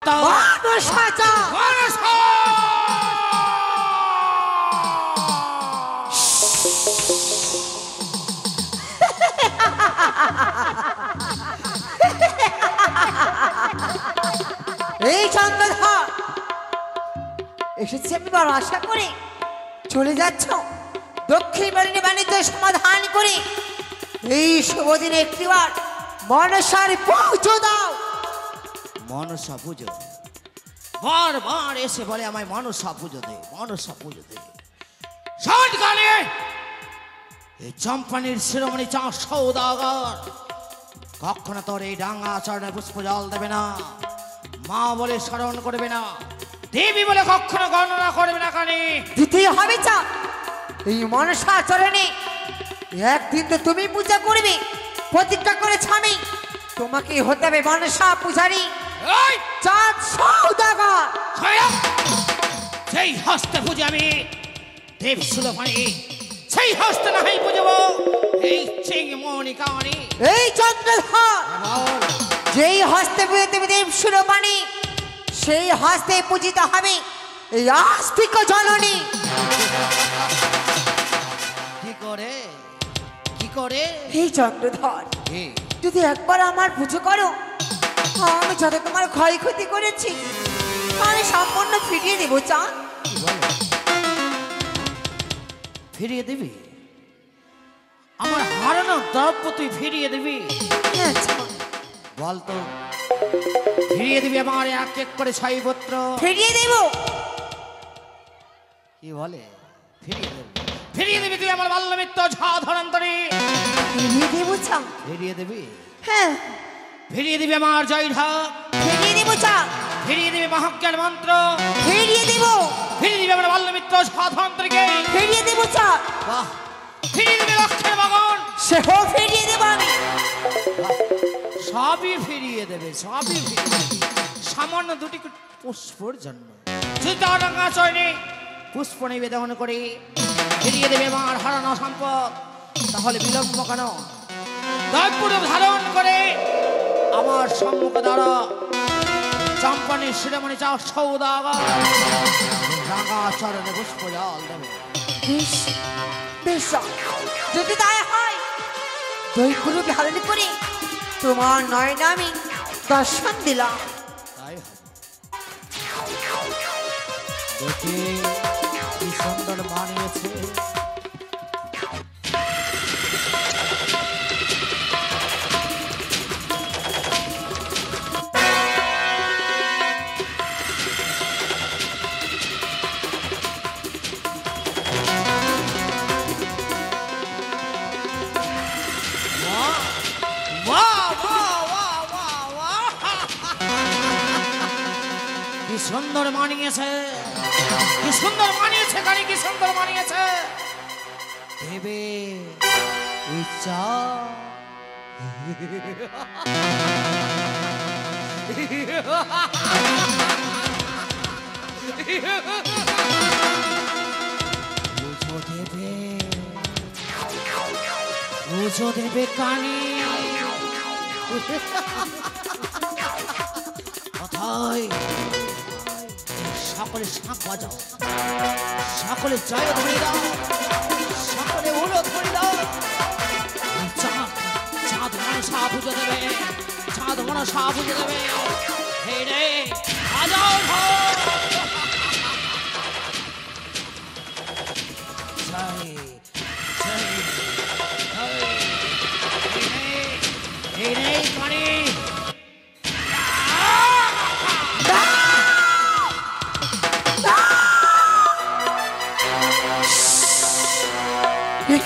এই চন্দ্রধর এসেছি আমি বড় আশা করে চলে যাচ্ছ দক্ষিণ বাড়ির বাণিজ্য সমাধান করে এই শুভ দিনে একটিবার মনসার পুজো দাও। মনসা পুজো বারবার এসে বলে আমায় মনসা পুজো দে, মনসা পুজো দে। সন্ধ্যাকালে এই চম্পানির শিরোমণি চা সৌদাগর কখনো তোর এই ডাঙ্গা চরণে পুষ্প জল দেবে না, মা বলে স্মরণ করবে না, দেবী বলে কখনো গণনা করবে না। কানে দিতেই হবে চা এই মনসা চরণে। একদিন তো তুমি পূজা করবে, প্রতিজ্ঞা করেছ আমি তোমাকে হতে হবে মনসা পূজারী চাঁদ সৌদাগর। সেই হস্তে পুজো আমি দেব সুলভানি, সেই হস্তে না হয় পুজবো এই চিংমণি কানি। এই চন্দ্রধর যেই হস্তে পুজো দেবে দেব সুলভানি সেই হস্তে পূজিত হবে এই আস্তিক জননী। কি করে কি করে এই চন্দ্রধর যদি একবার আমার পুজো করো আমি যত তোমার ক্ষয়ক্ষতি করেছি আমি সম্পূর্ণ ফিরিয়ে দেবো চাঁদ। ফিরিয়ে দিবি? আমার হারানো দ্রব্য তুই ফিরিয়ে দিবি? বলতো ফিরিয়ে দিবি আমার এক এক করে 6 পুত্র? ফিরিয়ে দেব। কি বলে ফিরিয়ে দেব? ফিরিয়ে দিবি তুই আমার বাল্যমিত্র ঝা ধরন্তরী? ফিরিয়ে দেবো চাঁদ। ফিরিয়ে দিবি? হ্যাঁ ফিরিয়ে দিবি আমার জয়ঢা? ফিরিয়ে দেবো চাঁদ। ফিরিয়ে দিবি মহাজ্ঞান মন্ত্র? ফিরিয়ে দেব। ফিরিয়ে দিবি আমার বাল্যমিত্র ঝা ধরন্তরীকে? ফিরিয়ে দেবো চাঁদ। বাহ! ফিরিয়ে দিবি লক্ষ্যের মগন? সেও ফিরিয়ে দেবো আমি। সবই ফিরিয়ে দেবে, সবই ফিরিয়ে দেবে, সামান্য দুটি পুষ্পর জন্য। যদি তার রাঙা চয়নে পুষ্প নিবেদন করে ফিরিয়ে দেবে আমার হারানো সম্পদ, তাহলে বিলম্ব কেন? দৈবপুরূপ ধারণ করে আমার সম্মুখ দ্বারা চম্পানির শিরোমণি চা সৌদাগর রাঙা চরণে পুষ্প জল দেবে। বেশ বেশ যদি তাই হয় দইগুলো ধারণ করে তোমার নয়নে আমি দর্শন দিলাম। তাই হবে। দেখি কি সুন্দর মানিয়েছে। কি সুন্দর মানিয়েছে, কি সুন্দর মানিয়েছে গাড়ি, কি সুন্দর মানিয়েছে। দেবে ইচ্ছা পুজো দেবে, পুজো দেবে কানি। কোথায়? সকলে শাঁখ বাজাও, সকলে জয় ধরে দাও, সকলে উলো ধরে দাও। চাঁদ চাঁদ মনসা পুজো দেবে, চাঁদ মনসা পুজো দেবে। হে রে বাজাও ঢোল। জয় জয় জয়। হে রে কানি।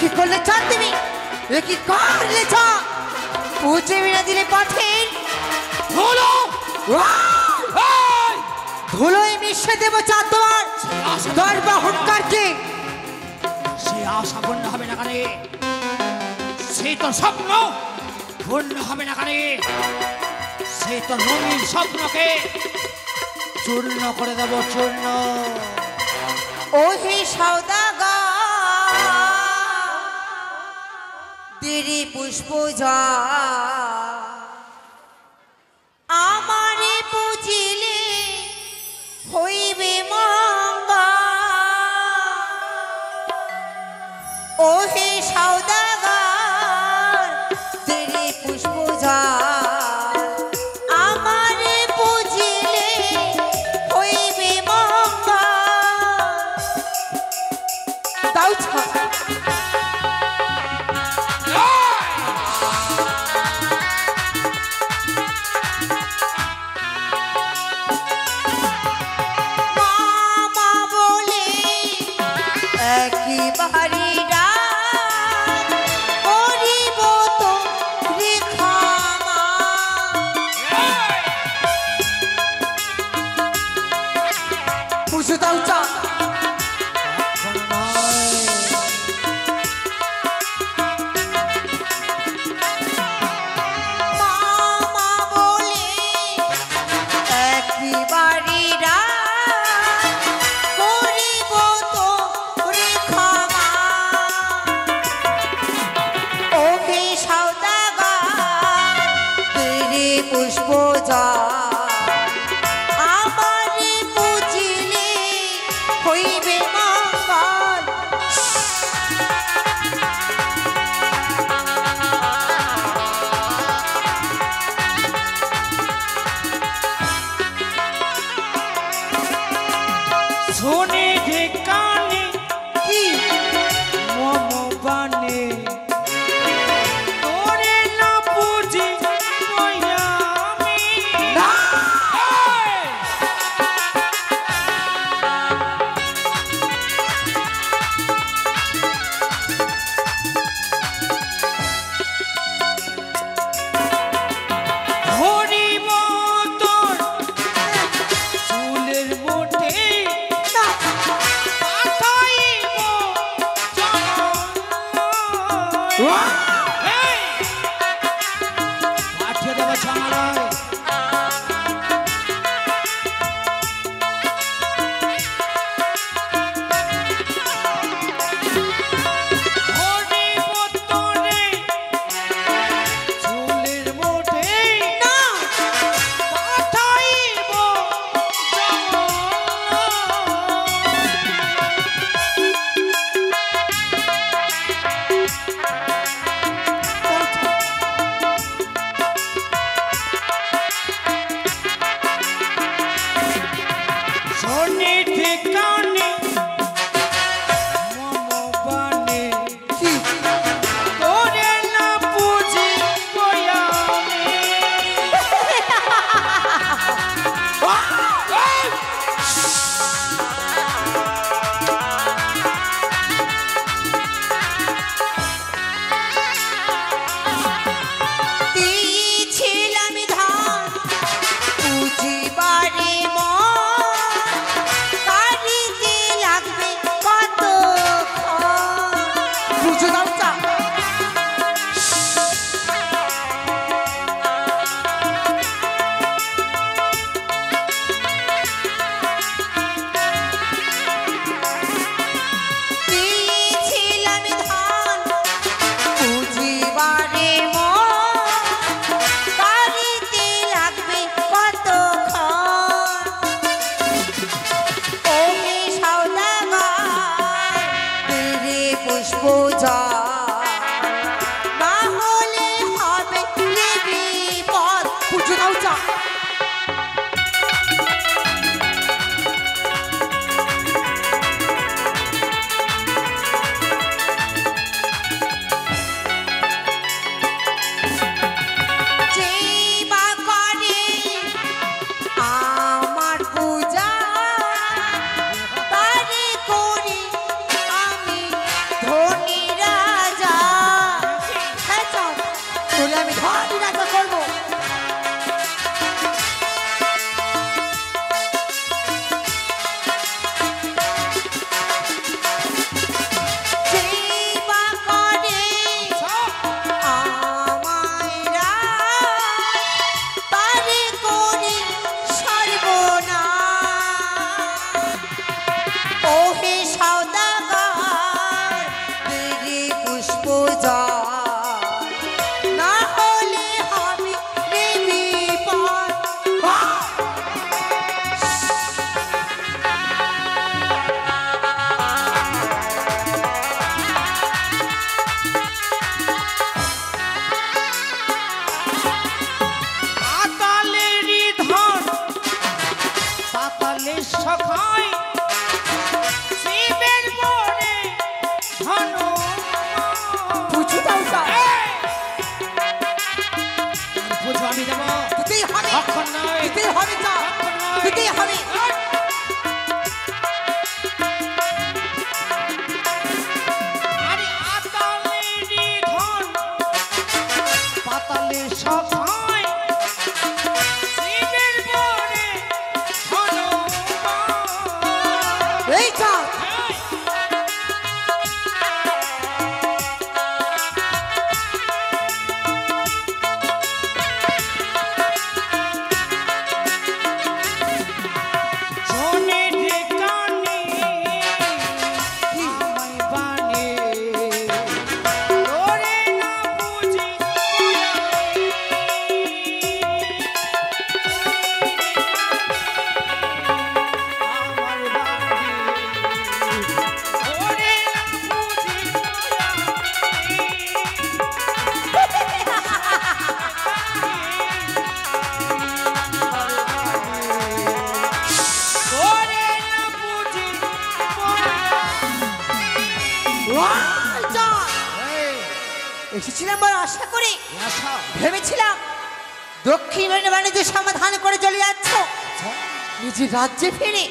কি করলে চাঁদ তুমি? এ কি করলে চাঁদ? পুজো বিনা দিলে পাঠের ধুলো ধুলোয় মিশে দেব চাঁদ তোমার দরবা হুঙ্কারকে। সে আশা পূর্ণ হবে না কানে, সে তো স্বপ্ন পূর্ণ হবে না কানে, সে তো রঙিন স্বপ্নকে চূর্ণ করে দেব চূর্ণ। ও হে সওদাগর তেরি পুষ্প যা আমারে পুজিলে বাড়ি রাত করিব তো রেখামা বুঝে দাও চা মামা বলে একই বাড়ি রাত করিব তো রেখামা ওহে সওদাগর তেরে পুষ্প যা আমারে বুঝিলে হইবে মঙ্গল শোনে যে কানে কি মম বানে তোরে না বুঝি কইয়া আমি না হরিব তোর চুলের মুঠে না পাঠাইব জঙ্গল। এই! পাঠিয়ে দেব জঙ্গলয়। হরিব তোরে চুলের মুঠে না পাঠাইব জঙ্গল। শোনে ঠিকানে মম বানে কি তোরে না বুঝি কইয়া আমি। দিয়েছিলাম ধান পুজিবারে মন কারিতে লাগবে কত বুঝে দাও চা দিয়েছিলাম ধান পুজিবারে মন কারিতে লাগবে কতক্ষণ ওহে সওদাগর তেরে পুষ্প যা না হলে হবে রে বিপদ বুঝে দাও চা যে বা করে আমার পূজা তারে করি আমি ধনী রাজা হ্যাঁ চল তোরে আমি ধনী রাজা করবো যে বা করে আমায় রাজ তারে করি সর্বনাশ ওহে সওদাগর তেরে পুষ্প যা না হলে হবে রে বিপদ পাতালেরই ধন পাতালের সখায় শিবের বনে ধন বুঝে দাও চা বুঝো আমি দেব দিতেই হবে অক্ষর নয় দিতেই হবে চা অক্ষর নয়। দিতেই হবে এসেছিলাম বড় আশা করে, আশা ভেবেছিলাম দক্ষিণ বাণিজ্য সমাধান করে চলে যাচ্ছ, নিজের রাজ্যে ফিরে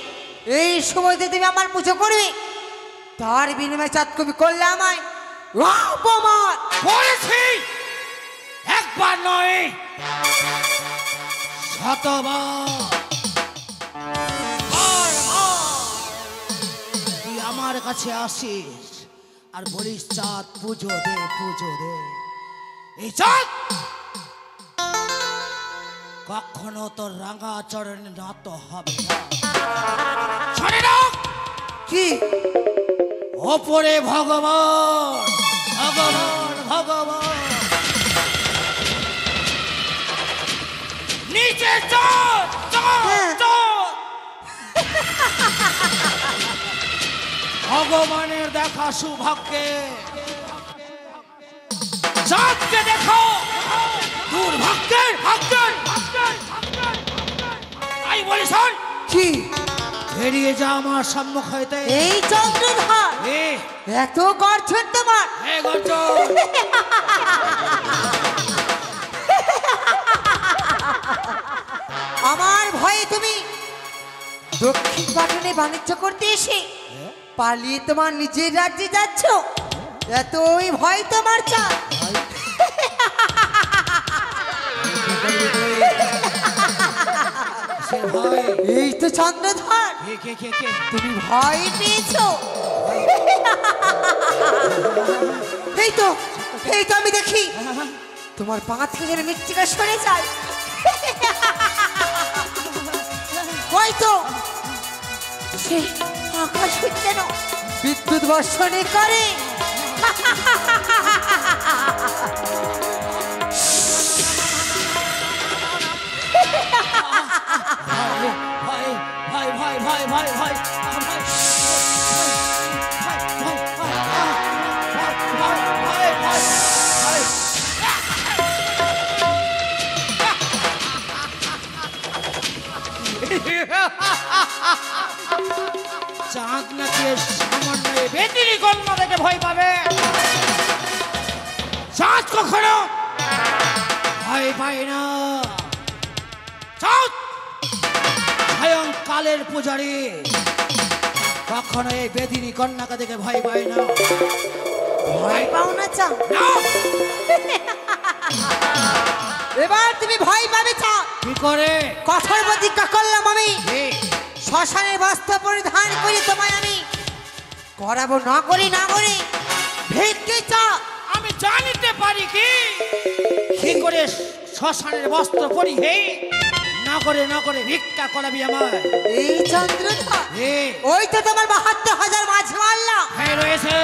এই সময়তে তুমি আমার পুজো করবে, তার বিনিময়ে চাঁদ কবি করলে আমায় অপমান। করেছি একবার নয় শতবার। তুই আমার কাছে আসিস আর বলিস চাঁদ পুজো দে পুজো দে। এই চাঁদ কখনো তোর রাঙা চরণে নত হবে না। শোনে না কি ওপরে ভগবান ভগবান ভগবান, নিচে চাঁদ চাঁদ চাঁদ। ভগবানের দেখা সৌভাগ্যে চাঁদকে দেখো দুর্ভাগ্যের ভাগ্যের। তাই বলি শোন, কি বেরিয়ে যা আমার সম্মুখ হইতে। এই চন্দ্রধর এ এত গর্জন তোমার? এ গর্জন আমার ভয়ে তুমি দক্ষিণ পাটনে বাণিজ্য করতে এসে পালিয়ে তোমার নিজের রাজ্যে যাচ্ছ, এতই ভয় তোমার চাঁদ? সে ভয়। এই তো চন্দ্রধর, কে তুমি ভয় পেয়েছো। এই তো এই তো আমি দেখি তোমার পা থেকে যেন মৃত্তিকা সরে যায়। ওই তো সে আকাশ হইতে যেন বিদ্যুৎ বর্ষণে করে। ভয় ভয় ভয় ভয় ভয় ভয় চাঁদ নাকি সামান্য বেদিনী কন্যা থেকে ভয় পাবে? চাঁদ কখনো ভয় পায় না। চাঁদ স্বয়ং কালের পূজারী, কখনো এই বেদিনী কন্যাকে দেখে ভয় পায় না। ভয় পাও না চাঁদ? এবার তুমি ভয় পাবে চাঁদ। কি করে? কঠোর প্রতিজ্ঞা করলাম আমি, এ, শ্মশানের বস্ত্র পরিধান করে তোমায় আমি করাবো না করে ভিক্ষে চাঁদ। আমি জানিতে পারি কি করে শ্মশানের বস্ত্র পরিহে না করে ভিক্ষা করাবি আমার। এই চন্দ্রধর এ, ওই তো তোমার ৭২,০০০ মাছ মারলা, হ্যাঁ রয়েছে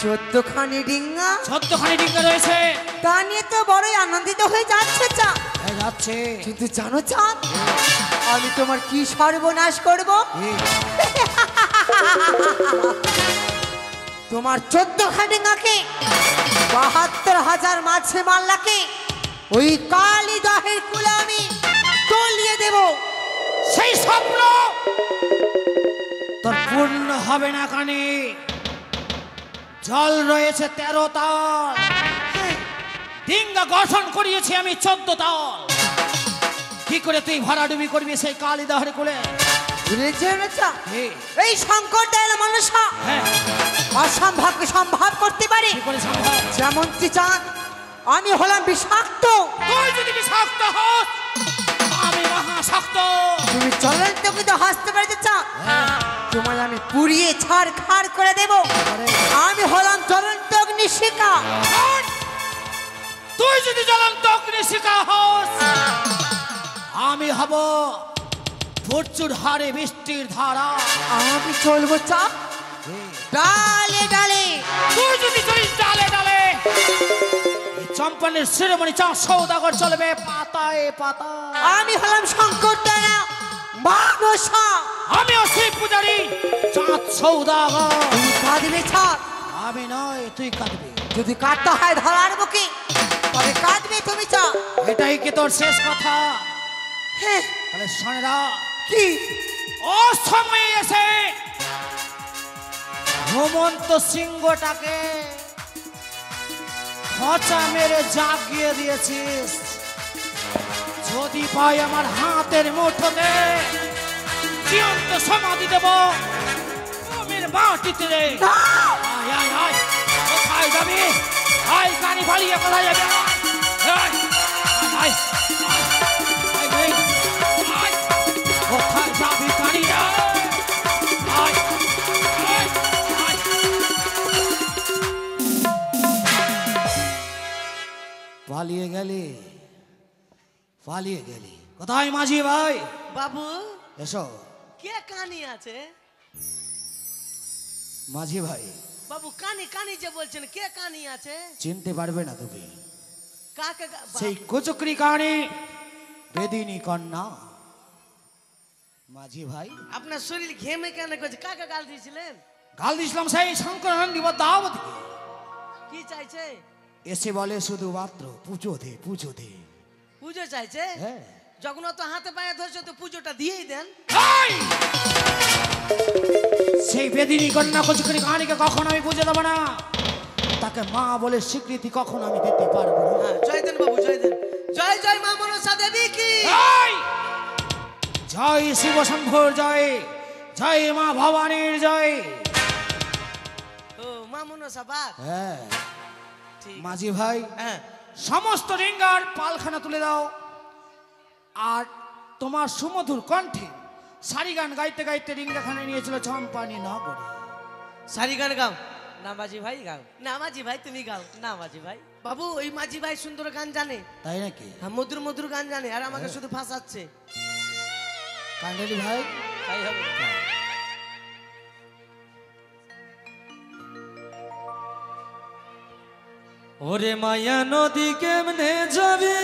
১৪খানি ডিঙ্গা, ১৪খানি ডিঙ্গা রয়েছে। তা নিয়ে তো বড়ই আনন্দিত হয়ে যাচ্ছে চাঁদ। হ্যাঁ যাচ্ছে। কিন্তু জানো চাঁদ, আমি তোমার কি সর্বনাশ করব? এ, তোমার ১৪খানি ডিঙ্গাকে ৭২,০০০ মাছে মারলাকে ওই কালী দহের কুলে আমি তলিয়ে দেব। সেই স্বপ্ন তোর পূর্ণ হবে না কানে। জল রয়েছে ১৩ তাল, ডিঙ্গা গঠন করিয়েছি আমি ১৪ তাল। কি করে তুই ভরাডুবি করবি সেই কালী দহের কুলে? ভুলে যেও না চাঁদ, এ, এই সংকট দয়াল মানুষ হ্যাঁ অসম্ভবকে সম্ভব করতে পারে। কি করে সম্ভব? যেমন কি চাঁদ, আমি হলাম বিষাক্ত, তুই যদি বিষাক্ত হস আমি মহাশক্ত। তুমি জ্বলন্ত কিন্তু হাসতে পারতে চাঁদ, তোমায় আমি পুড়িয়ে ছাড়খাড় করে দেব। আমি হলাম জ্বলন্ত অগ্নিশিখা। শোন, তুই যদি জ্বলন্ত অগ্নিশিখা হস আমি হব প্রচুর হারে বৃষ্টির ধারা। আমি চলবো চাঁদ ডালে ডালে। তুই যদি চলিস ডালে ডালে এই চম্পানের শিরোমণি চাঁদ সৌদাগর চলবে পাতায় পাতা। আমি হলাম শঙ্কর দয়া মানসা। আমিও শিব পূজারী চাঁদ সৌদাগর। তুমি কাঁদবে চাঁদ, আমি নয় তুই কাঁদবি। যদি কাটতে হয় ধরার বুকে তবে কাঁদবে তুমি চাঁদ। এটাই কি তোর শেষ কথা? হ্যাঁ, তাহলে শোনেরা, কি ও সময়ে এসে হেমন্ত সিংহটাকে খচা মেরে জাগিয়ে দিয়েছিস। যদি পাই আমার হাতের মুঠোতে জীবন্ত সমাধি দেব আমার মাটিতে রে। আয় আয় আয়, কোথায় যাবি? আয় কানি ফালিয়ে কোথায় যাবি? আয় আয় আয় আয়, কোথায় যাবি কানি? আয় আয় আয়। পালিয়ে গেলি, পালিয়ে গেলি কোথায় মাঝি ভাই? বাবু এসো। কে কানি আছে? মাঝি ভাই। বাবু কানি কানি যে বলছেন, কে কানি আছে? চিনতে পারবে না তুমি? কাকে? সেই কুচুকরি কানি বেদিনী কন্যা। মাঝি ভাই, আপনার শরীর ঘেমে কেন করছে? কাকে গাল দিয়েছিলেন? গাল দিয়েছিলাম সেই শঙ্করানন্দী দাওয়াতকে। কি চাইছে? এসে বলে শুধুমাত্র পুজো দে, পুজো দে। পুজো চাইছে? হ্যাঁ। যখন তো হাতে পায়ে ধরছে তো পুজোটা দিয়েই দেন। সেই বেদিনী কন্যা কুচুকরি কানিকে কখনো আমি বুঝে দেবো না। তাকে মা বলে স্বীকৃতি কখনো আমি দিতে পারবো না। হ্যাঁ, জয় দেন বাবু, জয় দেন। জয় জয় মা মনসা দেবী কি জয়, শিব শম্ভুর জয়, জয় মা ভবানীর জয়। ও মা মনসা বাদ। হ্যাঁ ঠিক। মাঝি ভাই, হ্যাঁ সমস্ত রিঙ্গার পালখানা তুলে দাও। আর তোমার সুমধুর কণ্ঠে সারি গান গাইতে গাইতে রিঙ্গাখানে নিয়েছিল চম্পানি নগরে। সারি গান গাও না মাঝি ভাই, গাও না মাঝি ভাই, তুমি গাও না মাঝি ভাই। বাবু ওই মাঝি ভাই সুন্দর গান জানে। তাই নাকি? হ্যাঁ, মধুর মধুর গান জানে, আর আমাকে শুধু ফাঁসাচ্ছে। কান্ডারি ভাই, তাই হবে। ওরে মায়া নদী কেমনে যাবি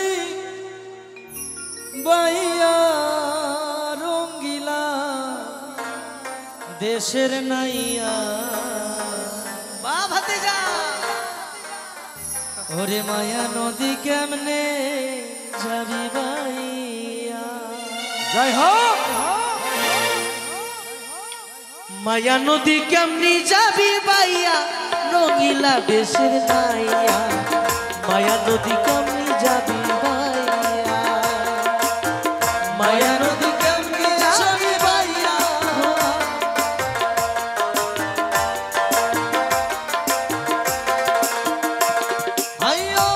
বাইয়া রঙ্গিলা দেশের নাইয়া। বা ভাতিজা, ওরে মায়া নদী কেমনে যাবি বাইয়া। জয় হোক। মায়া নদী কেমনি যাবি বাইয়া রঙিলা দেশের নাইয়া। মায়া নদী কেমনি যাবি বাইয়া, মায়া নদী কেমনি যাবি বাইয়া। আইয়ো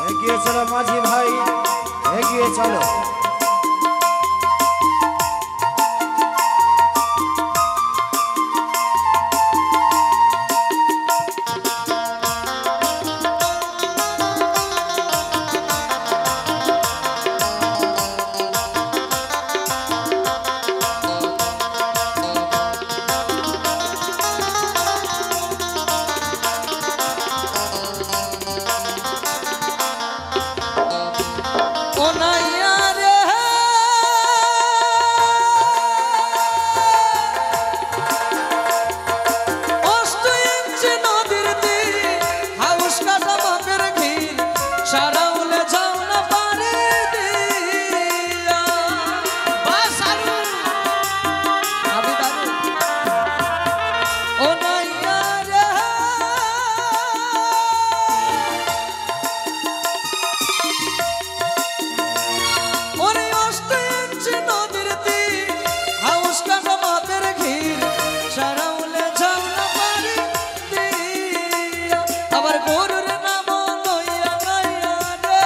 এগিয়ে চলো মাঝি ভাই, এগিয়ে চলো। ও নাইয়া রে অষ্ট ইঞ্চি নদীর তীর হাউস কাটা বাপের ঘির সারা উলে যাও না পারে দিয়া। আমি দারুণ। ও নাইয়া রে ওরে অষ্ট ইঞ্চি নদীর তীর হাউস কাটা বাপের ঘির সারা উলে যাও না পারে দিয়া। আবার গরুর নাম লইয়া নাইয়া রে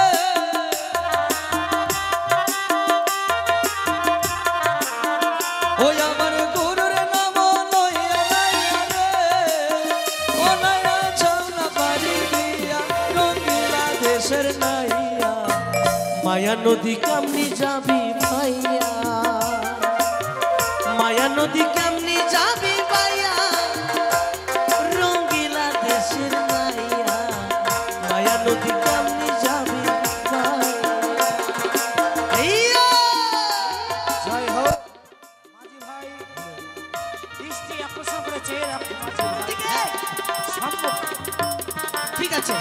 ওই আমার গরুর নাম লইয়া নাইয়া রে। ও নাইয়া যাও না পারি দিয়া রঙিলা দেশের নাইয়া। মায়া নদী কেমনি যাবি ভাইয়া, মায়া নদী কেমনি যাবি বাইয়া রঙিলা দেশের নাইয়া। মায়া নদী কেমনি যাবি ভাইয়া। জয় হোক মাঝি ভাই। দৃষ্টি আকর্ষণ করে চেয়ে রাখো মাঝি ভাই। সম্ভব। ঠিক আছে।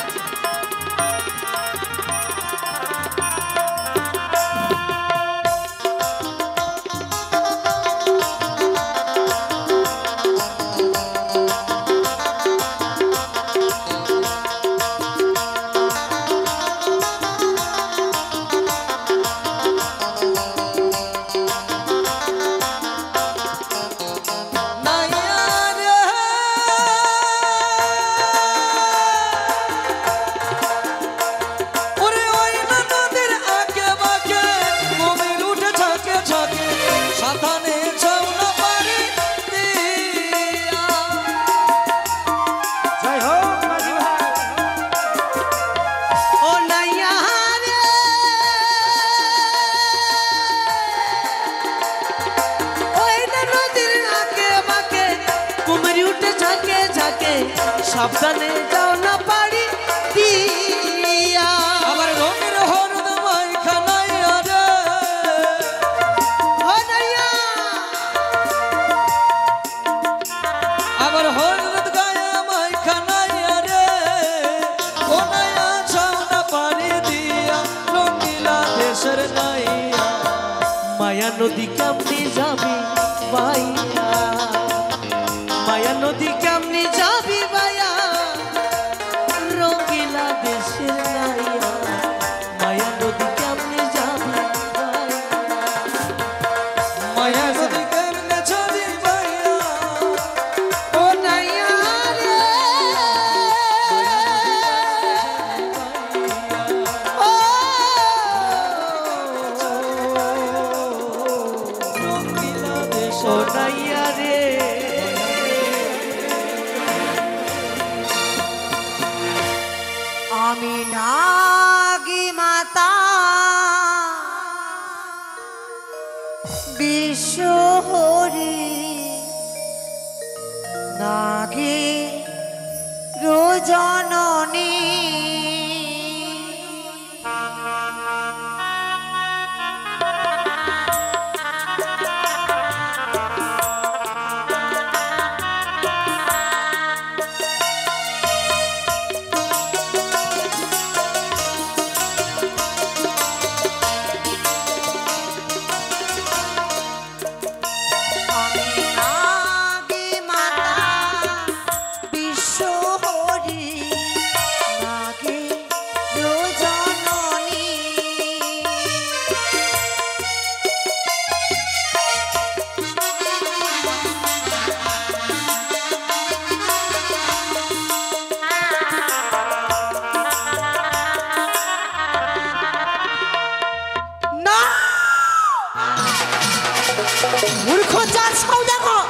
সাবধানে যাও না পারি দিয়া আমার রঙের হলুদ মাইখানাইয়া রে হনাইয়া আবার হলুদ গায়ে মাইখানাইয়া রে ওনাইয়া যাও না পারি দিয়া রঙিলা দেশের নাইয়া মায়া নদী কেমনে যাবি ভাইয়া মায়া নদী কেমনে যাবি ভাইয়া রঙিলা দেশের নাইয়া মায়া নদী কেমনে যাবি মায়া নদী কেমনে চলি ভাইয়া ও নাইয়া রে ও রঙিলা দেশ ও নাইয়া রে আমি নাগি মাতা বিশ্বহরি নাগে রোজননী আমি নাগি মাতা বিশ্বহরি নাগে রোজননী না মূর্খ চার সৌদাগর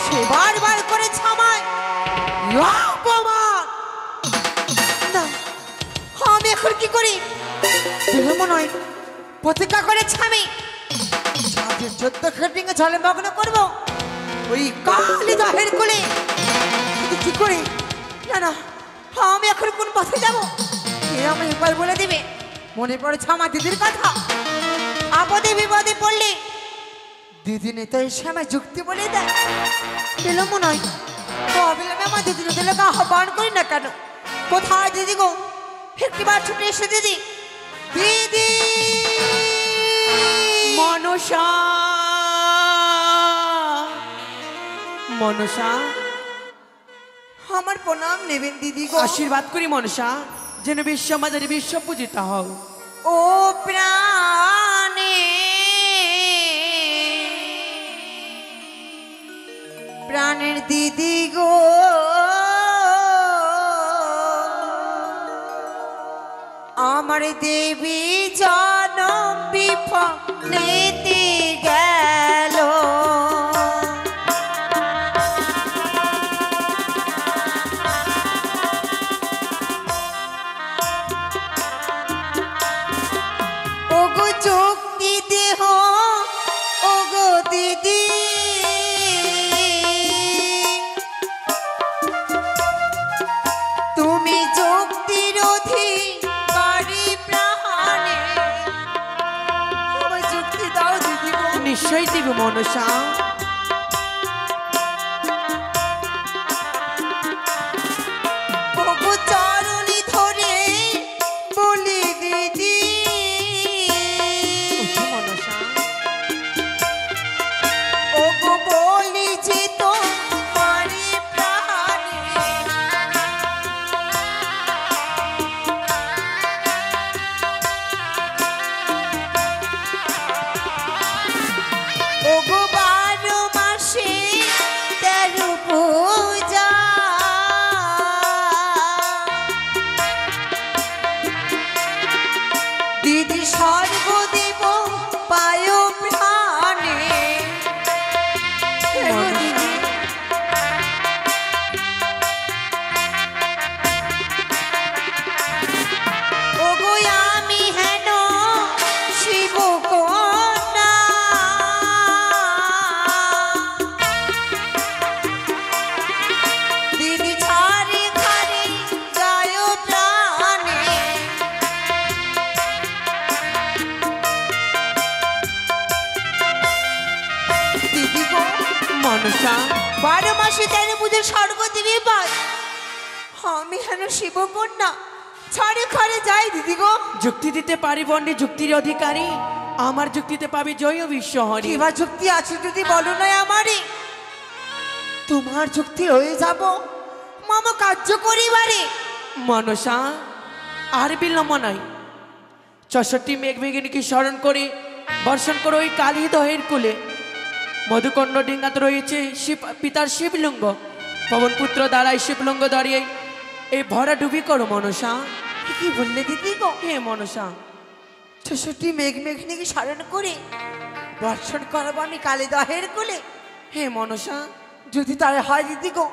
সে বারবার করে ছামায় অপমান না আমি এখন কি করি বিলম্ব নয় প্রতিজ্ঞা করেছি আমি সাথে 14 খেটিংয়ে জলে মগ্ন করবো ওই কালি দহের কোলে কিন্তু কি করি না না আমি এখন কোন পথে যাবো কে আমি একবার বলে দিবে মনে পড়েছে আমার দিদির কথা আপদে বিপদে পড়লে দিদি নেতা এসে আমায় যুক্তি বলে দেয় বিলম্ব নয় তো অবিলম্বে আমার দিদি নেতাকে আহ্বান করি না কেন কোথায় দিদি গো একটিবার ছুটে এসে দিদি দিদি মনসা মনসা আমার প্রণাম নেবেন দিদি গো আশীর্বাদ করি মনসা যেন বিশ্ব আমাদের বিশ্ব পূজিত হও ও প্রাণে প্রাণের দিদি গো আমার দেবী জনম বিফলেতে গেল ওগো চোখটি দেহ ওগো দিদি তুমি যুক্তির অধিকারী প্রাণে আমায় যুক্তি দাও দিদি গো নিশ্চয়ই দিব মনসা ওগো চরণি ধরে বলি দিদি ওঠো মনসা ওগো বলি যে তোমারি প্রাণে ওগো বারো গো, মনসা 12 মাসে 13 পুজো স্বর্গ দিবি পাই। আমি হেন শিবকন্যা ছাড়ে খাড়ে যাই দিদি গো। যুক্তি দিতে পারি বন্ডে যুক্তির অধিকারী, আমার যুক্তিতে পাবে জয় বিশ্ব হরি। কিবা যুক্তি আছে যদি বলো না আমারে, তোমার যুক্তি হয়ে যাব মামা কার্য করিবারে। মনসা আর বিলম্ব নাই, 64 মেঘ মেঘিনীকে স্মরণ করে বর্ষণ করো ওই কালী দহের কুলে। মধুকর্ণ ডিঙ্গাতে রয়েছে শিব পিতার শিবলিঙ্গ, পবনপুত্র দ্বারাই শিবলিঙ্গ দাঁড়িয়ে এই ভরা ডুবি করো মনসা। কি বললে দিদি গো? হে মনসা 66 মেঘ মেঘনিকে স্মরণ করে বর্ষণ করাবো আমি কালী দহের কোলে। হে মনসা যদি তাই হয় দিদি গো,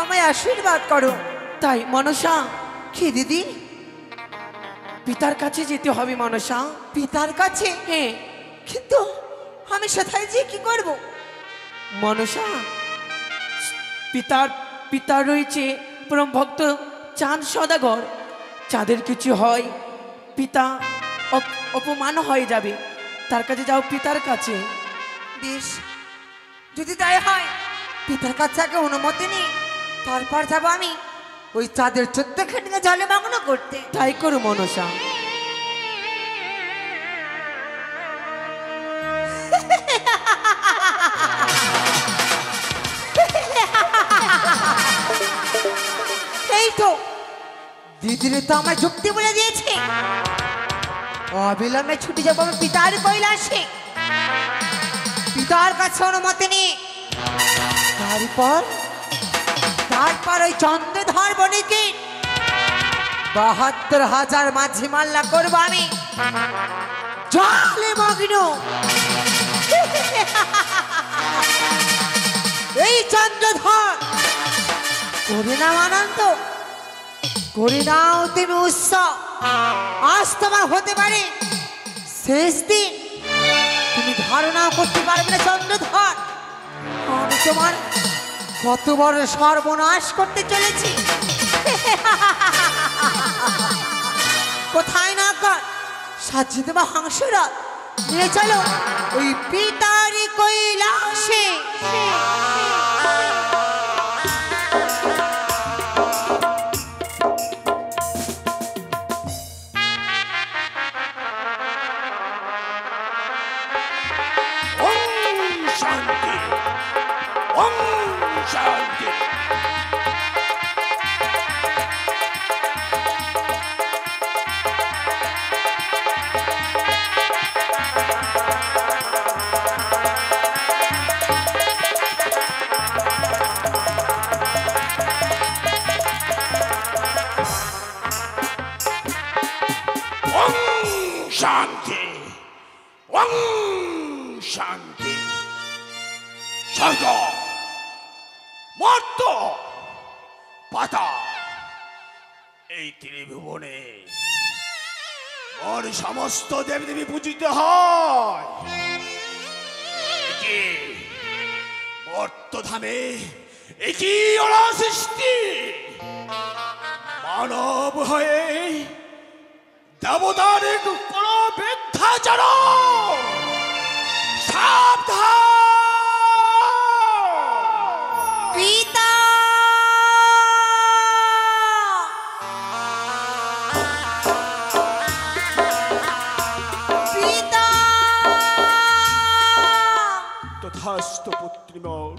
আমায় আশীর্বাদ করো। তাই মনসা কি দিদি? পিতার কাছে যেতে হবে মনসা। পিতার কাছে? হ্যাঁ কিন্তু আমি সেথায় যে কি করব? মনসা পিতার রয়েছে পরম ভক্ত চাঁদ সদাগর, চাঁদের কিছু হয় পিতা অপমান হয়ে যাবে, তার কাছে যাও পিতার কাছে। বেশ, যদি তাই হয় পিতার কাছে আগে অনুমতি নিই, তারপর যাবো আমি ওই চাঁদের 14 খাটিকে জলে মগ্ন করতে। তাই করো মনসা। এই তো দিদিরে তো আমার যুক্তি বলে দিয়েছে, অবিলম্বে ছুটি যাবো আমি পিতার কৈলাসে। পিতার কাছে অনুমতি নিয়ে তারপর ওই চন্দ্রধর বণিকে 72,000 মাঝি মাল্লা করবো আমি জলে মগ্ন। এই চন্দ্রধর করে নাও আনন্দ, করে নাও তুমি উৎসব। আজ তোমার হতে পারে শেষ দিন, তুমি ধারণাও করতে পারবে না চন্দ্রধর আমি তোমার কত বড় সর্বনাশ করতে চলেছি। কোথায় না কর সাজিয়ে দেবা হংসরা, নিয়ে চলো ওই পিতারি কৈলাসে। শান্তি, ওম শান্তি। ওম শান্তি, ওম শান্তি। স্বর্গ, মর্ত, পাতাল, এই ত্রিভুবনে মোর সমস্ত দেবদেবী পূজিত হয়। একি মর্তধামে একই ওরা সৃষ্টি, মানব হয়ে দেবতার কোন বৃদ্ধাচার সাবধান। পিতা পিতা তথাস্তু পুত্রী মোর,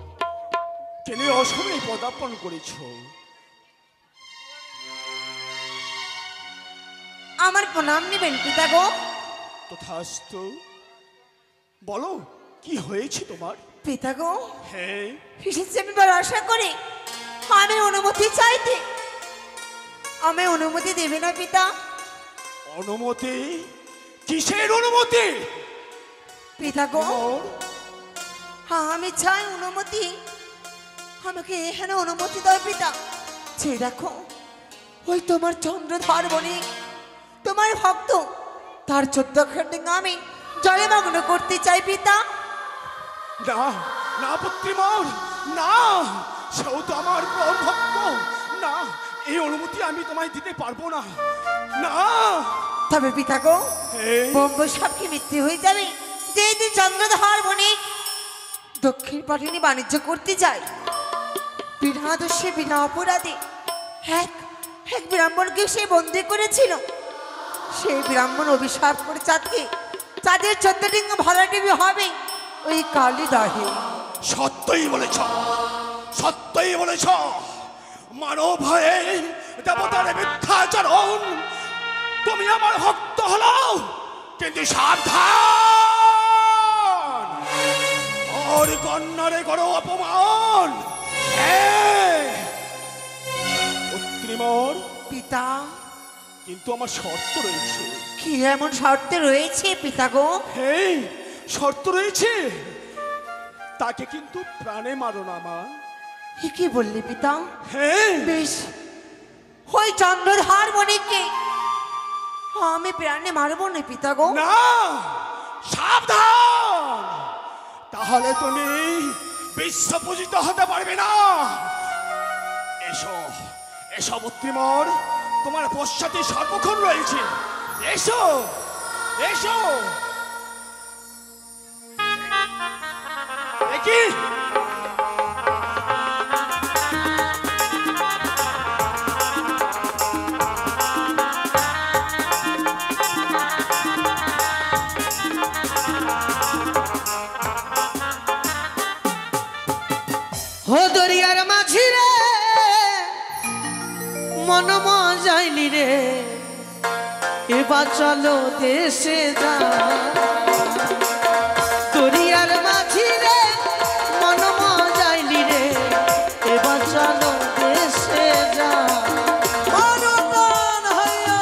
কেনে অসময়ে পদার্পণ করেছ? আমার প্রণাম নেবেন পিতা গো। তথাস্তু, বলো কি হয়েছে তোমার? পিতা গো, হ্যাঁ, এসেছি আমি বড় আশা করে, আমি অনুমতি চাইতে। আমি অনুমতি দেবে না পিতা? অনুমতি? কিসের অনুমতি? পিতা গো, মোর আমি চাই অনুমতি, আমাকে এখানে অনুমতি দাও পিতা। যে দেখো ওই তোমার চন্দ্রধর বণিক, তোমার ভক্ত, তার 14 খাটিকে আমি জলে মগ্ন করতে চাই পিতা। না, না পুত্রী মোর, না, সেও তো আমার পরম ভক্ত। না, এই অনুমতি আমি তোমায় দিতে পারবো না। না, তবে পিতা গো, এই ব্রহ্ম সাপ কি মৃত্যু হয়ে যাবে যেদিন চন্দ্রধর বণিক দক্ষিণ পাঠিনী বাণিজ্য করতে যায়, বিনা দোষে বিনা অপরাধে এক এক ব্রাহ্মণকে সে বন্দি করেছিল। সেই ব্রাহ্মণ অভিশাপ করে চাঁদকে, চাঁদের 14 ডিঙ্গ ভরাডুবি হবে ওই কালিদাহে। সত্যই বলেছ, সত্যই বলেছ। মানব হয়ে দেবতার মিথ্যাচরণ। তুমি আমার ভক্ত হলো, কিন্তু সাবধান, ওর কন্যারে করো অপমান। পুত্রীমর পিতা, কিন্তু আমার শর্ত রয়েছে। কি এমন শর্ত রয়েছে পিতা গো? হেই, শর্ত রয়েছে। তাকে কিন্তু প্রাণে মারো না মা। এ কি বললি পিতা? হ্যাঁ, বেশ, ওই চন্দ্রধার বণিককে আমি প্রাণে মারবো না পিতা গো। না, সাবধান, তাহলে তুমি বিশ্ব পূজিত হতে পারবে না। এসো এসো পুত্রীমর, তোমার পশ্চাতে সর্বক্ষণ রয়েছে। এসো এসো। কি হো দরিয়ার মাঝি রে মন মজাইলি রে, এবার চলো দেশে যা। দরিয়ার মাঝি রে মন মজাইলি রে, এবার চলো দেশে যা। অনুদান হইয়া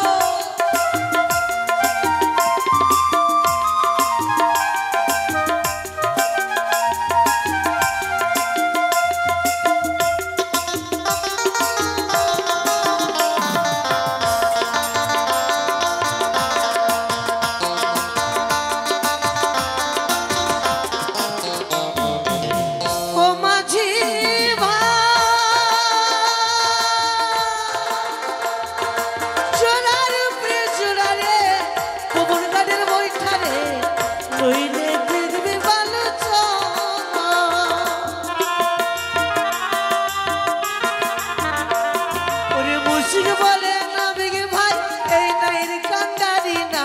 ও মাঝি চোরার উপরে চোরারে কবর গাড়ির বৈঠারে নইলে দেখবে ভালো ওরে মুশিক বলে না বিগে ভাই এই নাইর কান্ডারি না।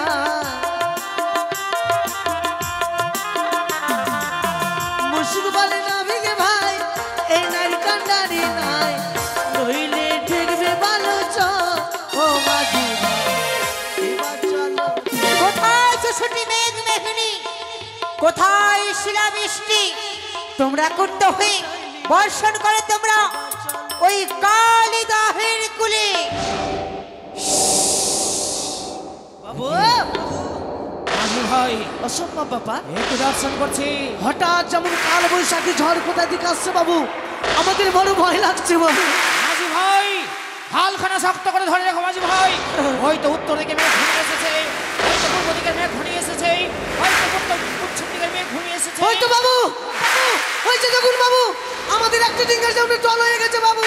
মুশিক বলে না বিগে ভাই এই নাইর কান্ডারি নাই, নইলে দেখবে ভালো ও মাঝি ভাই এবার চলো। কোথায় চষট্টি মেঘ মেঘনি, কোথায় শিলাবৃষ্টি? তোমরা করতে হয়ে বর্ষণ করে তোমরা ওই কালিদাহের কুলে। বাবু মাঝি ভাই, অসম্ভব বাবা, একটু দর্শন করছি। হঠাৎ যেমন কাল বৈশাখী ঝড় কোথায় দিকে আসছে বাবু, আমাদের বড় ভয় লাগছে বাবু। মাঝি ভাই, হালখানা শক্ত করে ধরে রাখো মাঝি ভাই। হয়তো উত্তর দিকে মেঘ ঘনিয়ে এসেছে, হয়তো পূর্ব দিকে মেঘ ঘনিয়ে এসেছে, হয়তো পশ্চিম দিকে মেঘ ঘনিয়ে এসেছে। হয়তো বাবু, বাবু হয়েছে দেখুন বাবু, আমাদের একটা ডিঙ্গার সামনে জল হয়ে গেছে বাবু।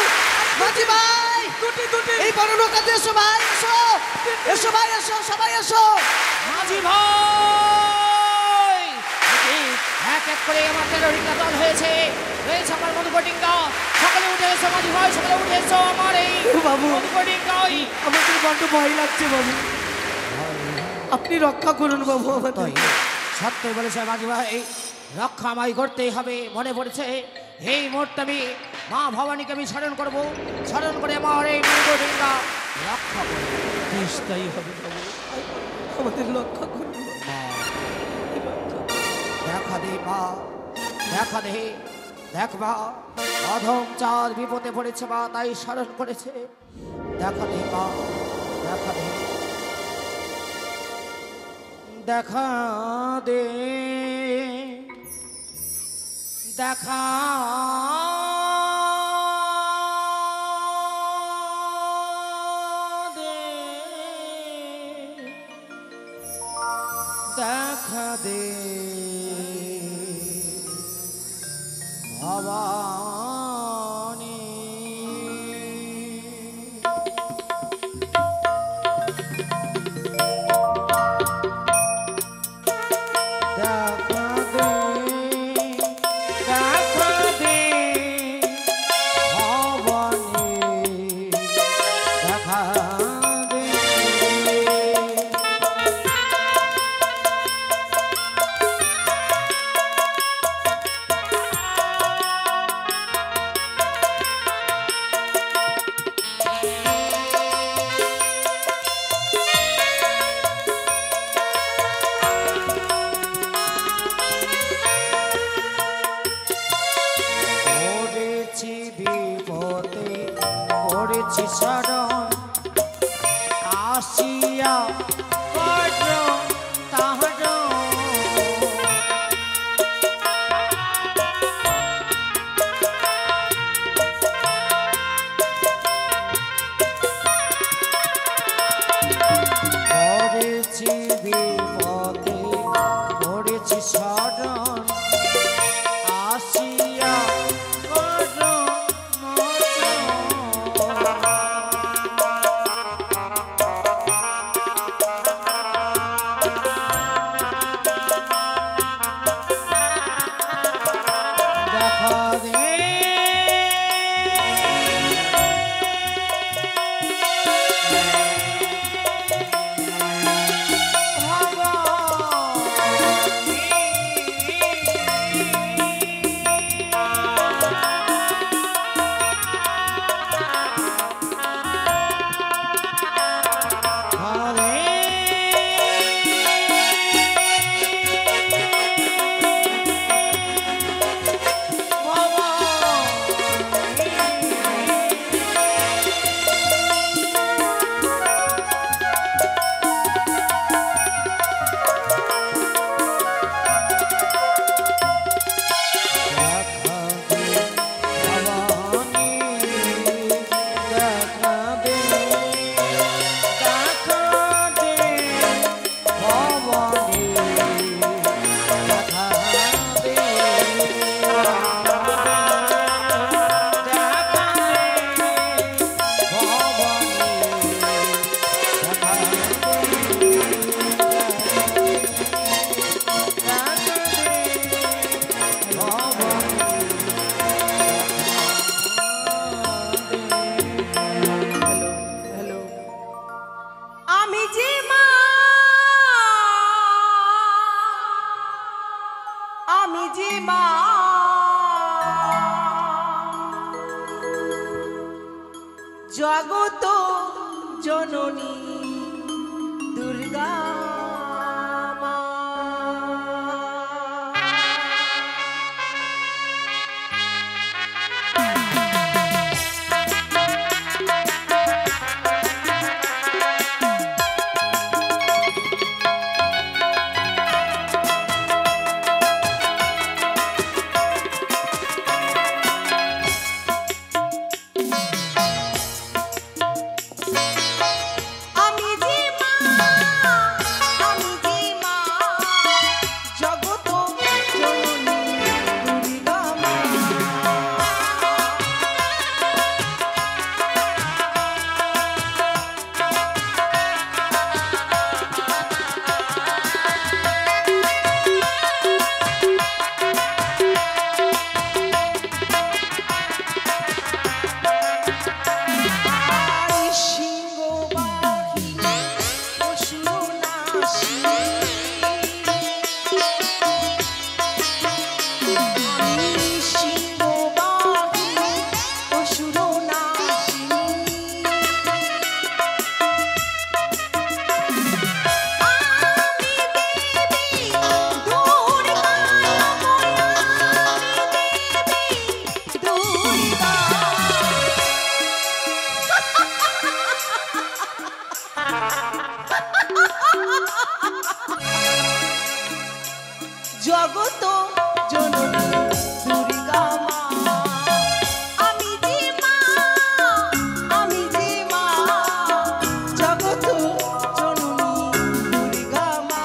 মাঝি ভাই, এই বড় নৌকাতে এসো ভাই, এসো এসো ভাই, এসো সবাই এসো। মাঝি ভাই, এক এক করে আমার 13 ডিঙ্গা দল হয়েছে, রয়েছে আমার মধুকটিঙ্গা। সকালে উঠে এসো মাঝি ভাই, সকালে উঠে এসো আমার এই বাবু। মধুকটিঙ্গাই। আমাদের বড্ড ভয় লাগছে বাবু, আপনি রক্ষা করুন বাবু আমাদের। সত্যি বলেছে মাঝি ভাই, রক্ষা আমায় করতেই হবে। মনে পড়েছে এই মুহূর্তে আমি মা ভবানীকে আমি স্মরণ করবো, স্মরণ করে আমার এই মধুকটিঙ্গা রক্ষা করবো। নিশ্চয়ই হবে বাবু, আমাদের রক্ষা করুন বাবু। দেখা দে মা, দেখা দে, দেখ মা, অধম চাঁদ বিপদে পড়েছে মা, তাই স্মরণ করেছে। দেখা দে মা, দেখা দে, দেখা দে, দেখা দে, দেখা দে ভবানী। দেখা দে, দেখা করেছি শরণ আসিয়া কর তাহার করেছি বিপদে করেছি শরণ আসিয়া কর দেখা দে আমি যে মা, আমি যে মা, জগত জননী দুর্গা মা। আমি যে জগত জননী দুর্গা মা। আমি যে মা, আমি যে মা, জগত জননী দুর্গা মা।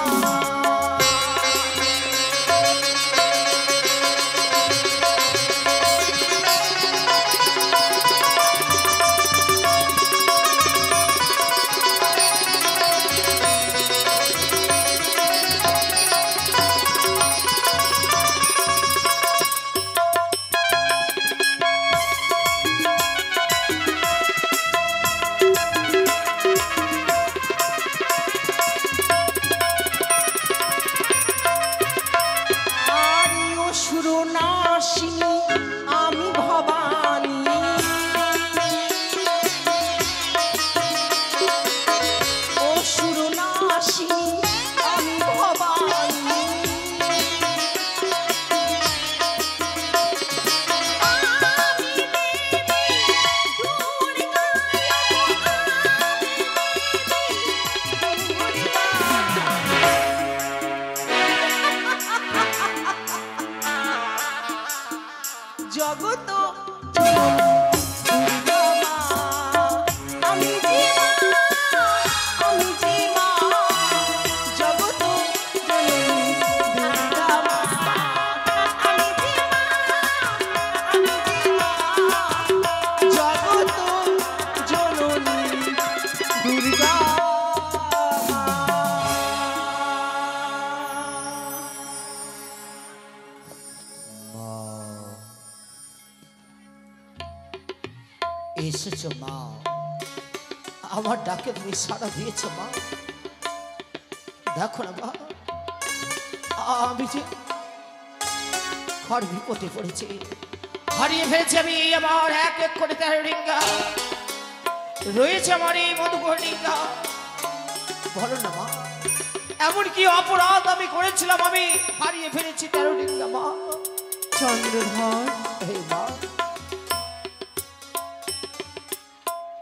সুরনাশিনী আমি ভবানী, ও সুরনাশিনী আমি ভবানী। আমি দেবী দুর্গায় জগত দুর্গা মা, আমি যে মা, আমি যে মা, জগত দুর্গা মা, আমি যে মা, আমি যে মা, জগত জননী দুর্গা মা। এসেছো মা, আমার ডাকে তুমি সাড়া দিয়েছো মা। দেখো না মা, আমি যে ঘর বিপদে পড়েছি, হারিয়ে ফেলেছি আমি আমার এক এক করে 13 ডিঙ্গা, রয়েছে আমার এই মধুকর ডিঙ্গা। বলো না মা, এমন কি অপরাধ আমি করেছিলাম, আমি হারিয়ে ফেলেছি 13 ডিঙ্গা মা। চন্দ্রধর, এই মা,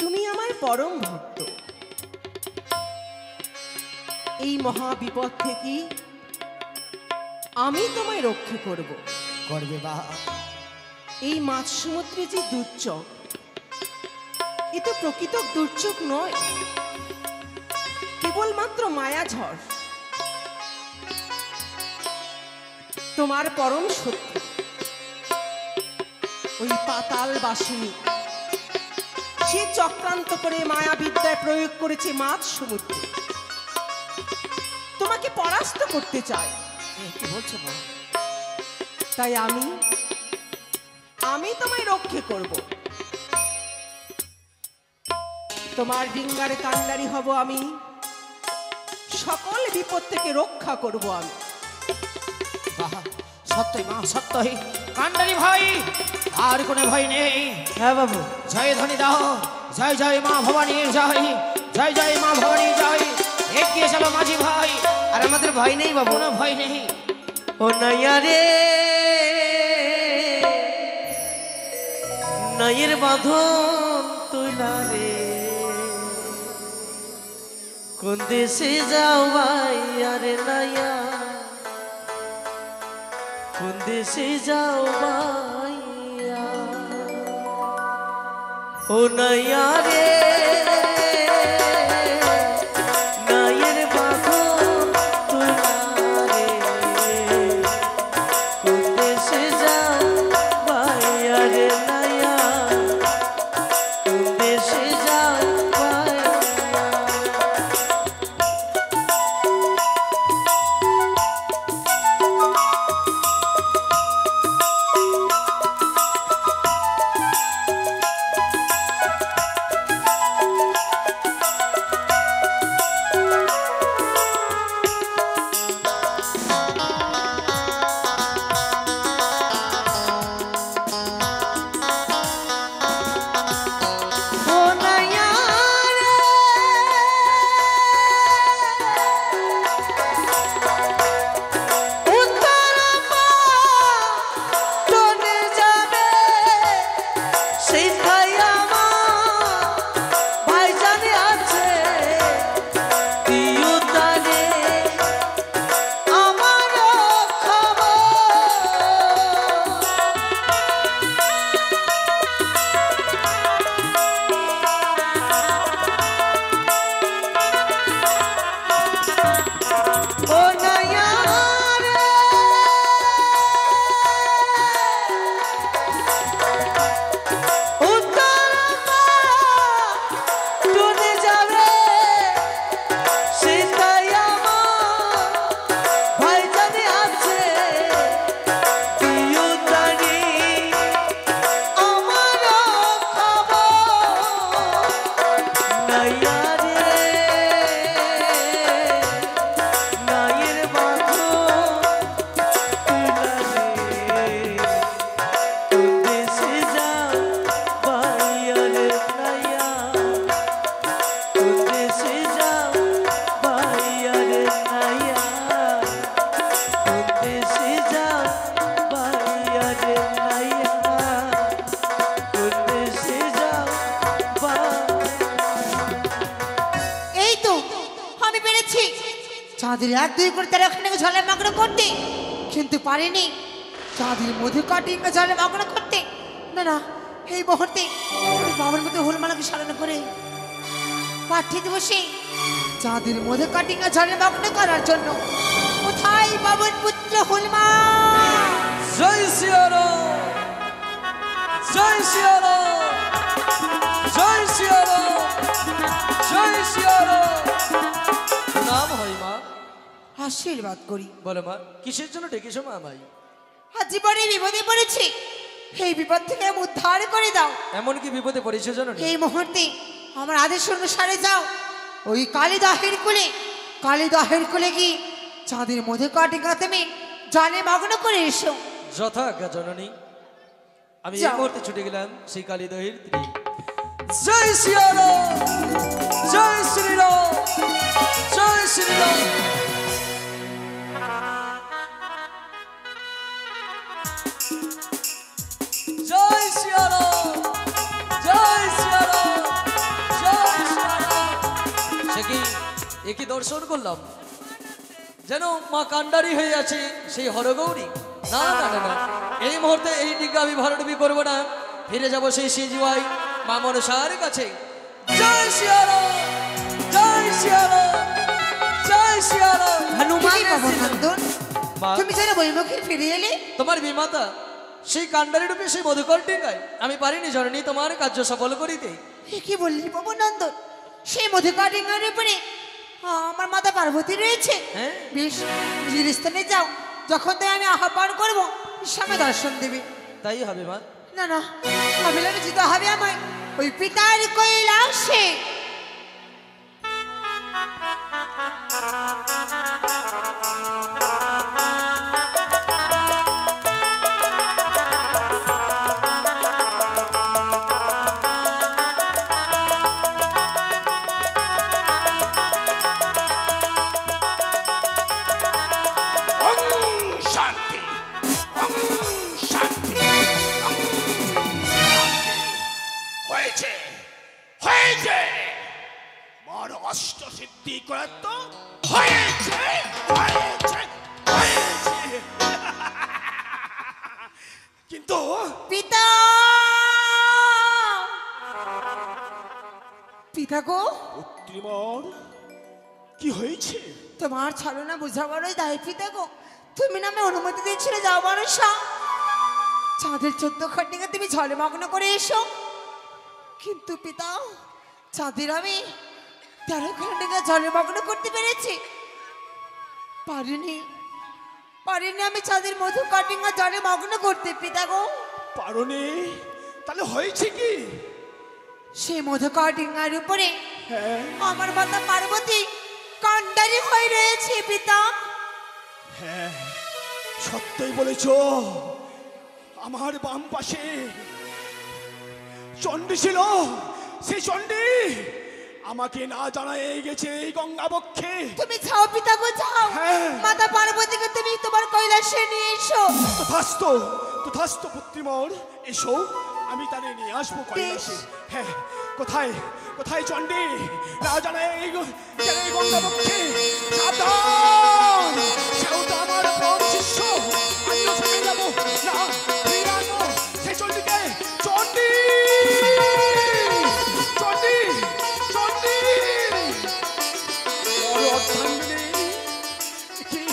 তুমি আমার পরম ভক্ত। এই মহা বিপদ থেকে আমি তোমায় রক্ষা করব। করবে মা। এই মাছ সমুদ্রে যে দুর্যোগ, এ তো প্রকৃত দুর্যোগ নয়, কেবলমাত্র মায়া ঝড়। তোমার পরম সত্য ওই পাতাল বাসিনী, সে চক্রান্ত করে মায়া বিদ্যায় প্রয়োগ করেছে মাছ সমুদ্রে, তোমাকে পরাস্ত করতে চায়। কি বলছো মা? তাই আমি তোমায় রক্ষা করব। তোমার ডিঙ্গারে কান্ডারি হব আমি, সকল বিপদ থেকে রক্ষা করব আমি। বাহ, সত্যই মা, সত্যই কান্ডারি ভাই, আর কোনো ভয় নেই। হ্যাঁ বাবু, জয় ধ্বনি দাও, জয় জয় মা ভবানীর জয়, জয় জয় মা ভবানীর জয়। এগিয়ে চলো মাঝি ভাই, আর আমাদের ভয় নেই বাবু। কোনো ভয় নেই। ও নয়া রে, নয়ের বাঁধন তুলা রে, কোন দেশে যাও ভাই আরে নয়া, কোন দেশে যাও ভাইয়া। ও নয়া রে, নয়ের বাঁধন তুলা রে, কোন দেশে যাও ভাইয়া রে নয়া, কোন দেশে যাও ভাইয়া। চাঁদের 1 2 করে তারা ওখানে ঝলে মগ্ন করতে, কিন্তু পারেনি। চাঁদের মধুকর ডিঙ্গা জলে মগ্ন করতে। না না, এই মুহূর্তে আমি বাবার মধ্যে হলমালাকে স্মরণ করে পাঠিয়ে দেবো সেই চাঁদের মধুকর ডিঙ্গা জলে মগ্ন করার জন্য। কোথায় বাবন পুত্র হলমা? জয় সিয়ারাম, জয় সিয়ারাম, জয় সিয়ারাম, জয় সিয়ারাম। নাম হয় মা। আশীর্বাদ করি। বলো মা, কিসের জন্য ডেকেছো মা আমায়? আজ জীবনে বিপদে পড়েছি, এই বিপদ থেকে আমি উদ্ধার করে দাও। এমন কি বিপদে পড়েছো জানো না? এই মুহূর্তে আমার আদেশ অনুসারে যাও ওই কালিদাহের কুলে, কালিদাহের কুলে গিয়ে চাঁদের মধুকর ডিঙ্গা তুমি জলে মগ্ন করে এসো। যথাজ্ঞা জননী। আমি এই যাও। মুহূর্তে ছুটে গেলাম সেই কালীদহের তীরে। জয় সিয়ারাম, জয় শ্রীরাম, জয় শ্রীরাম। জয় সিয়ারাম, জয় সিয়ারাম, জয় সিয়ারাম। সে কি একই দর্শন করলাম, যেন মা কান্ডারি হয়ে আছে সেই হরগৌরী। না না না না, এই মুহূর্তে এই দিকে আমি ভারডুবি করবো না, ফিরে যাব সেই সিজুয়াই মা মনসার কাছে। জয় সিয়ারাম, জয় সিয়ারাম, জয় সিয়ারাম। হনুমান নন্দন, মা, তুমি যেন বৈমুখে ফিরে এলে। তোমার বিমাতা সেই কান্ডারি রূপে সেই মধুকর ডিঙ্গায় আমি পারিনি জননী তোমার কার্য সফল করিতে। এ কি বললি নন্দন? সেই মধুকর ডিঙ্গার উপরে আমার মাতা পার্বতী রয়েছে। হ্যাঁ। বেশ, নিজের স্থানে যাও, যখন তাই আমি আহ্বান করবো সামনে দর্শন দেবে। তাই হবে মা। না না, অবিলম্বে যেতে হবে আমায় ওই পিতার কৈলাসে। শান্তি, শান্তি, হয়েছে, হয়েছে। মার অষ্ট সিদ্ধি করে তো হয়েছে, হয়েছে, হয়েছে। কিন্তু পিতা, পিতা গো, পুত্রিমর কি হয়েছে? তোমার ছলনা বুঝাবারই দায় পিতা গো। তুমি নামে অনুমতি দিয়েছিলে যাও মানুষা, চাঁদের 14 খণ্ডিকা তুমি জলে মগ্ন করে এসো। কিন্তু পিতা, চাঁদের আমি 13 খণ্ডিকা জলে মগ্ন করতে পেরেছি। পারিনি, পারিনি আমি চাঁদের মধুকর ডিঙ্গা জলে মগ্ন করতে পিতা গো। পারোনি? তাহলে হয়েছে কি? সেই মধুকর ডিঙ্গার উপরে হ্যাঁ, আমার মাতা পার্বতী কান্ডারি হয়ে রয়েছে পিতা। হ্যাঁ, সত্যই বলেছ। আমার বাম পাশে চণ্ডী ছিল, সেই চণ্ডী আমাকে না জানায় গেছে এই গঙ্গা বক্ষে। তুমি যাও পিতা গো, যাও। হ্যাঁ। মাতা পার্বতীকে তুমি তোমার কৈলাসে নিয়ে এসো। তথাস্ত, তথাস্ত পুত্রিমর, এসো, আমি তারে নিয়ে আসবো কৈলাসে। হ্যাঁ, কোথায়, কোথায় চণ্ডী? না জানায় এই গঙ্গা বক্ষে। সাবধান, সেও তো আমার প্রাণ শিষ্য, আমিও সাথে যাবো। না, ফিরে আনো সেই চণ্ডীকে। চণ্ডী, চণ্ডী, চণ্ডী, বড় অর্ধাঙ্গিনী, কি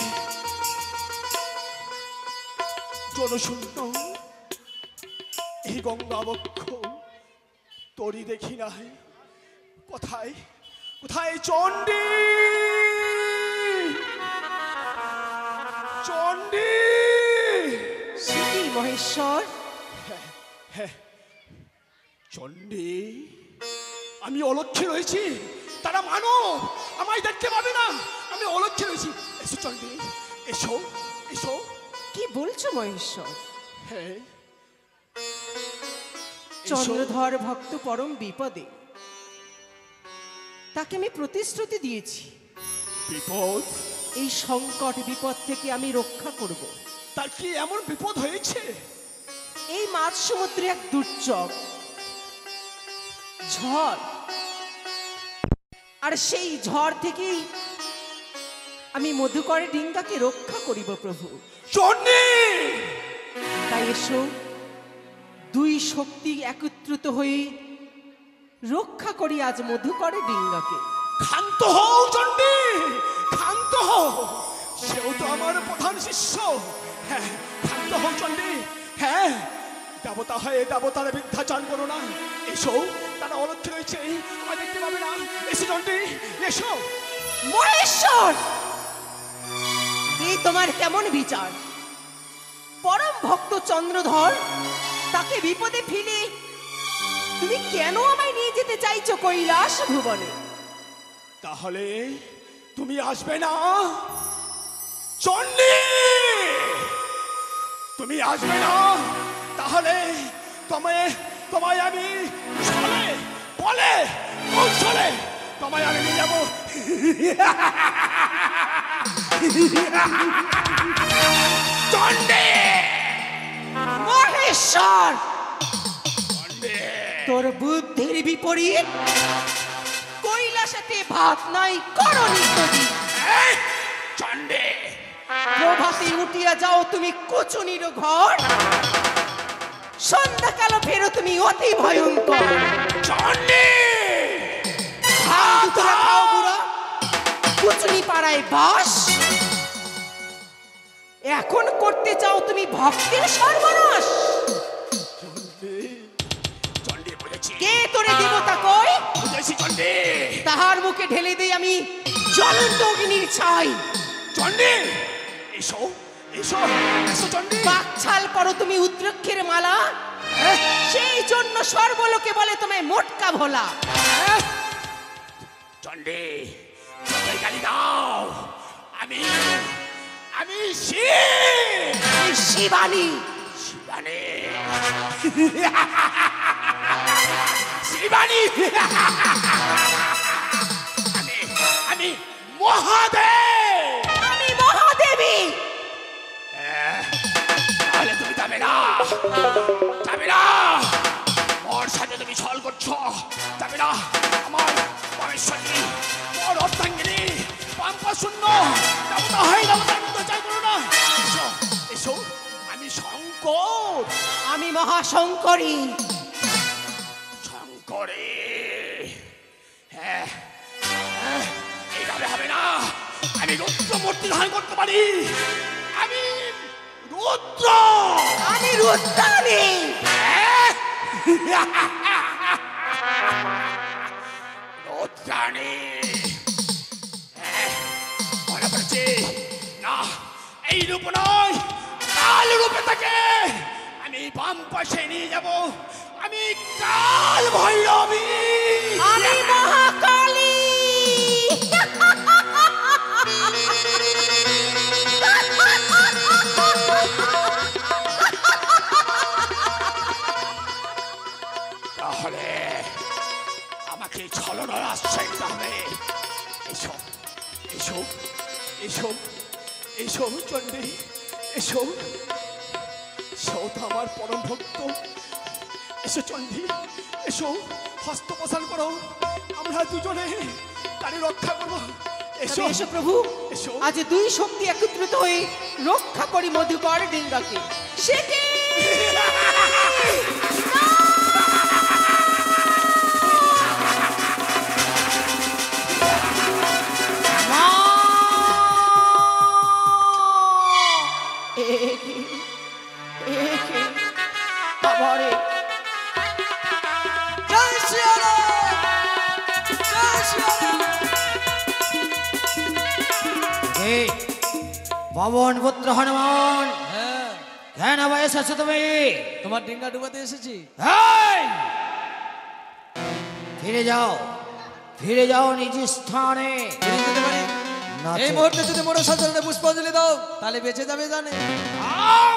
জনশূন্য এই গঙ্গা বক্ষ তোরই দেখি নাই। কোথায়, কোথায় চণ্ডী, চণ্ডী? সে কি মহেশ্বর? চণ্ডী, আমি অলক্ষ্যে রয়েছি, তারা মানো আমায় দেখতে পাবে না, আমি অলক্ষ্যে রয়েছি। এসো চণ্ডী, এসো, এসো। কি বলছো মহেশ্বর? হ্যাঁ, এসো। চন্দ্রধর ভক্ত পরম বিপদে, তাকে আমি প্রতিশ্রুতি দিয়েছি বিপদ? এই সংকট বিপদ থেকে আমি রক্ষা করব। তার কি এমন বিপদ হয়েছে? এই মাঝ সমুদ্রে এক দুর্যোগ, ঝড়, আর সেই ঝড় থেকেই আমি মধুকর ডিঙ্গাকে রক্ষা করিব প্রভু। চণ্ডী, তাই এসো দুই শক্তি একত্রিত হয়ে রক্ষা করি আজ মধুকর ডিঙ্গাকে। ক্ষান্ত হও চণ্ডী, ক্ষান্ত হও। সেও তো আমার প্রধান শিষ্য। হ্যাঁ, ক্ষান্ত হও চণ্ডী। হ্যাঁ, দেবতা হয়ে দেবতার মিথ্যাচার করো না। এসো, তারা অলক্ষ্য রয়েছে, আমায় দেখতে পাবে না। এসো চণ্ডী, এসো। মহেশ্বর, এই তোমার কেমন বিচার? পরম ভক্ত চন্দ্রধর, তাকে বিপদে ফেলে তুমি কেন আমায় নিয়ে যেতে চাইছো কৈলাস ভুবনে? তাহলে তুমি আসবে না চণ্ডী? তুমি আসবে না? তাহলে তোমায় আমি ছলে বলে কৌশলে তোমায় আমি নিয়ে যাবো চণ্ডী। মহেশ্বর, চণ্ডী, তোর বুদ্ধির বিপরীত কৈলাসেতে ভাত নাই করণী তজি। এই, চণ্ডী, প্রভাতে উঠিয়া যাও তুমি কুচুনির ঘর, সন্ধ্যাকাল ফেরো তুমি অতি ভয়ঙ্কর। চণ্ডী, তোরা খাও বুড়া, কুচুনি পাড়ায় বাস, এখন করতে চাও তুমি ভক্তের সর্বনাশ। চণ্ডী বুঝেছি, কে তোরে দেবতা কই? বুঝেছি চণ্ডী। তাহার মুখে ঢেলে দেই আমি জ্বলন্ত অগ্নির ছাই। চণ্ডী, এসো এসো এসো চণ্ডী। বাকছাল পরো তুমি উদ্রক্ষের মালা, সেই জন্য সর্বলোকে বলে তোমায় মোটকা ভোলা। চণ্ডী, যতই গালি দাও, আমি শিব, শিবানী, শিবানী, শিবানী, আমি মহাদেব। আমি মহাদেবী। তাহলে তুমি যাবে না, যাবে না। ওর সাথে তুমি ছল করছো, যাবে না। আমার পরেশ্বরী, ওর অর্ধাঙ্গিনী, পাম্পা শূন্য, দেবতা হয় দেবতার মতো চাই করো না। এসো এসো, আমি শঙ্কর, আমি মহাশঙ্করী। শঙ্করে। হ্যাঁ, এইভাবে হবে না। আমি রুদ্র মূর্তি ধারণ করতে পারি। আমি রুদ্র, আমি রুদ্রাণী। রুদ্রাণী, মনে পড়েছে না? এই রূপ নয়, কাল রূপে থাকে। আমি বাম পাশে নিয়ে যাব। আমি কাল ভৈরবী, আমি মহাকালী। তাহলে আমাকে ছলনার আশ্রয় দিতে হবে। এসো এসো এসো এসো চণ্ডী, এসো। সেও তো আমার পরম ভক্ত। এসো চণ্ডী, এসো, হস্ত প্রসান করো। আমরা দুজনে তারই রক্ষা করবো। এসো এসো প্রভু, এসো। আজ দুই শক্তি একত্রিত হয়ে রক্ষা করি মধুকর ডিঙ্গাকে। সে কে? বাবারে, জয় শ্রীরাম, জয় শ্রীরাম। পবন পুত্র হনুমান, হ্যাঁ, কেন আবার এসেছো তুমি? তোমার ডিঙ্গা ডুবাতে এসেছি। এই! ফিরে যাও নিজ স্থানে। ফিরে যেতে পারি? না এই তো- মুহূর্তে যদি মোড় সচরণে পুষ্পাঞ্জলি দাও, তাহলে বেঁচে যাবে জানে।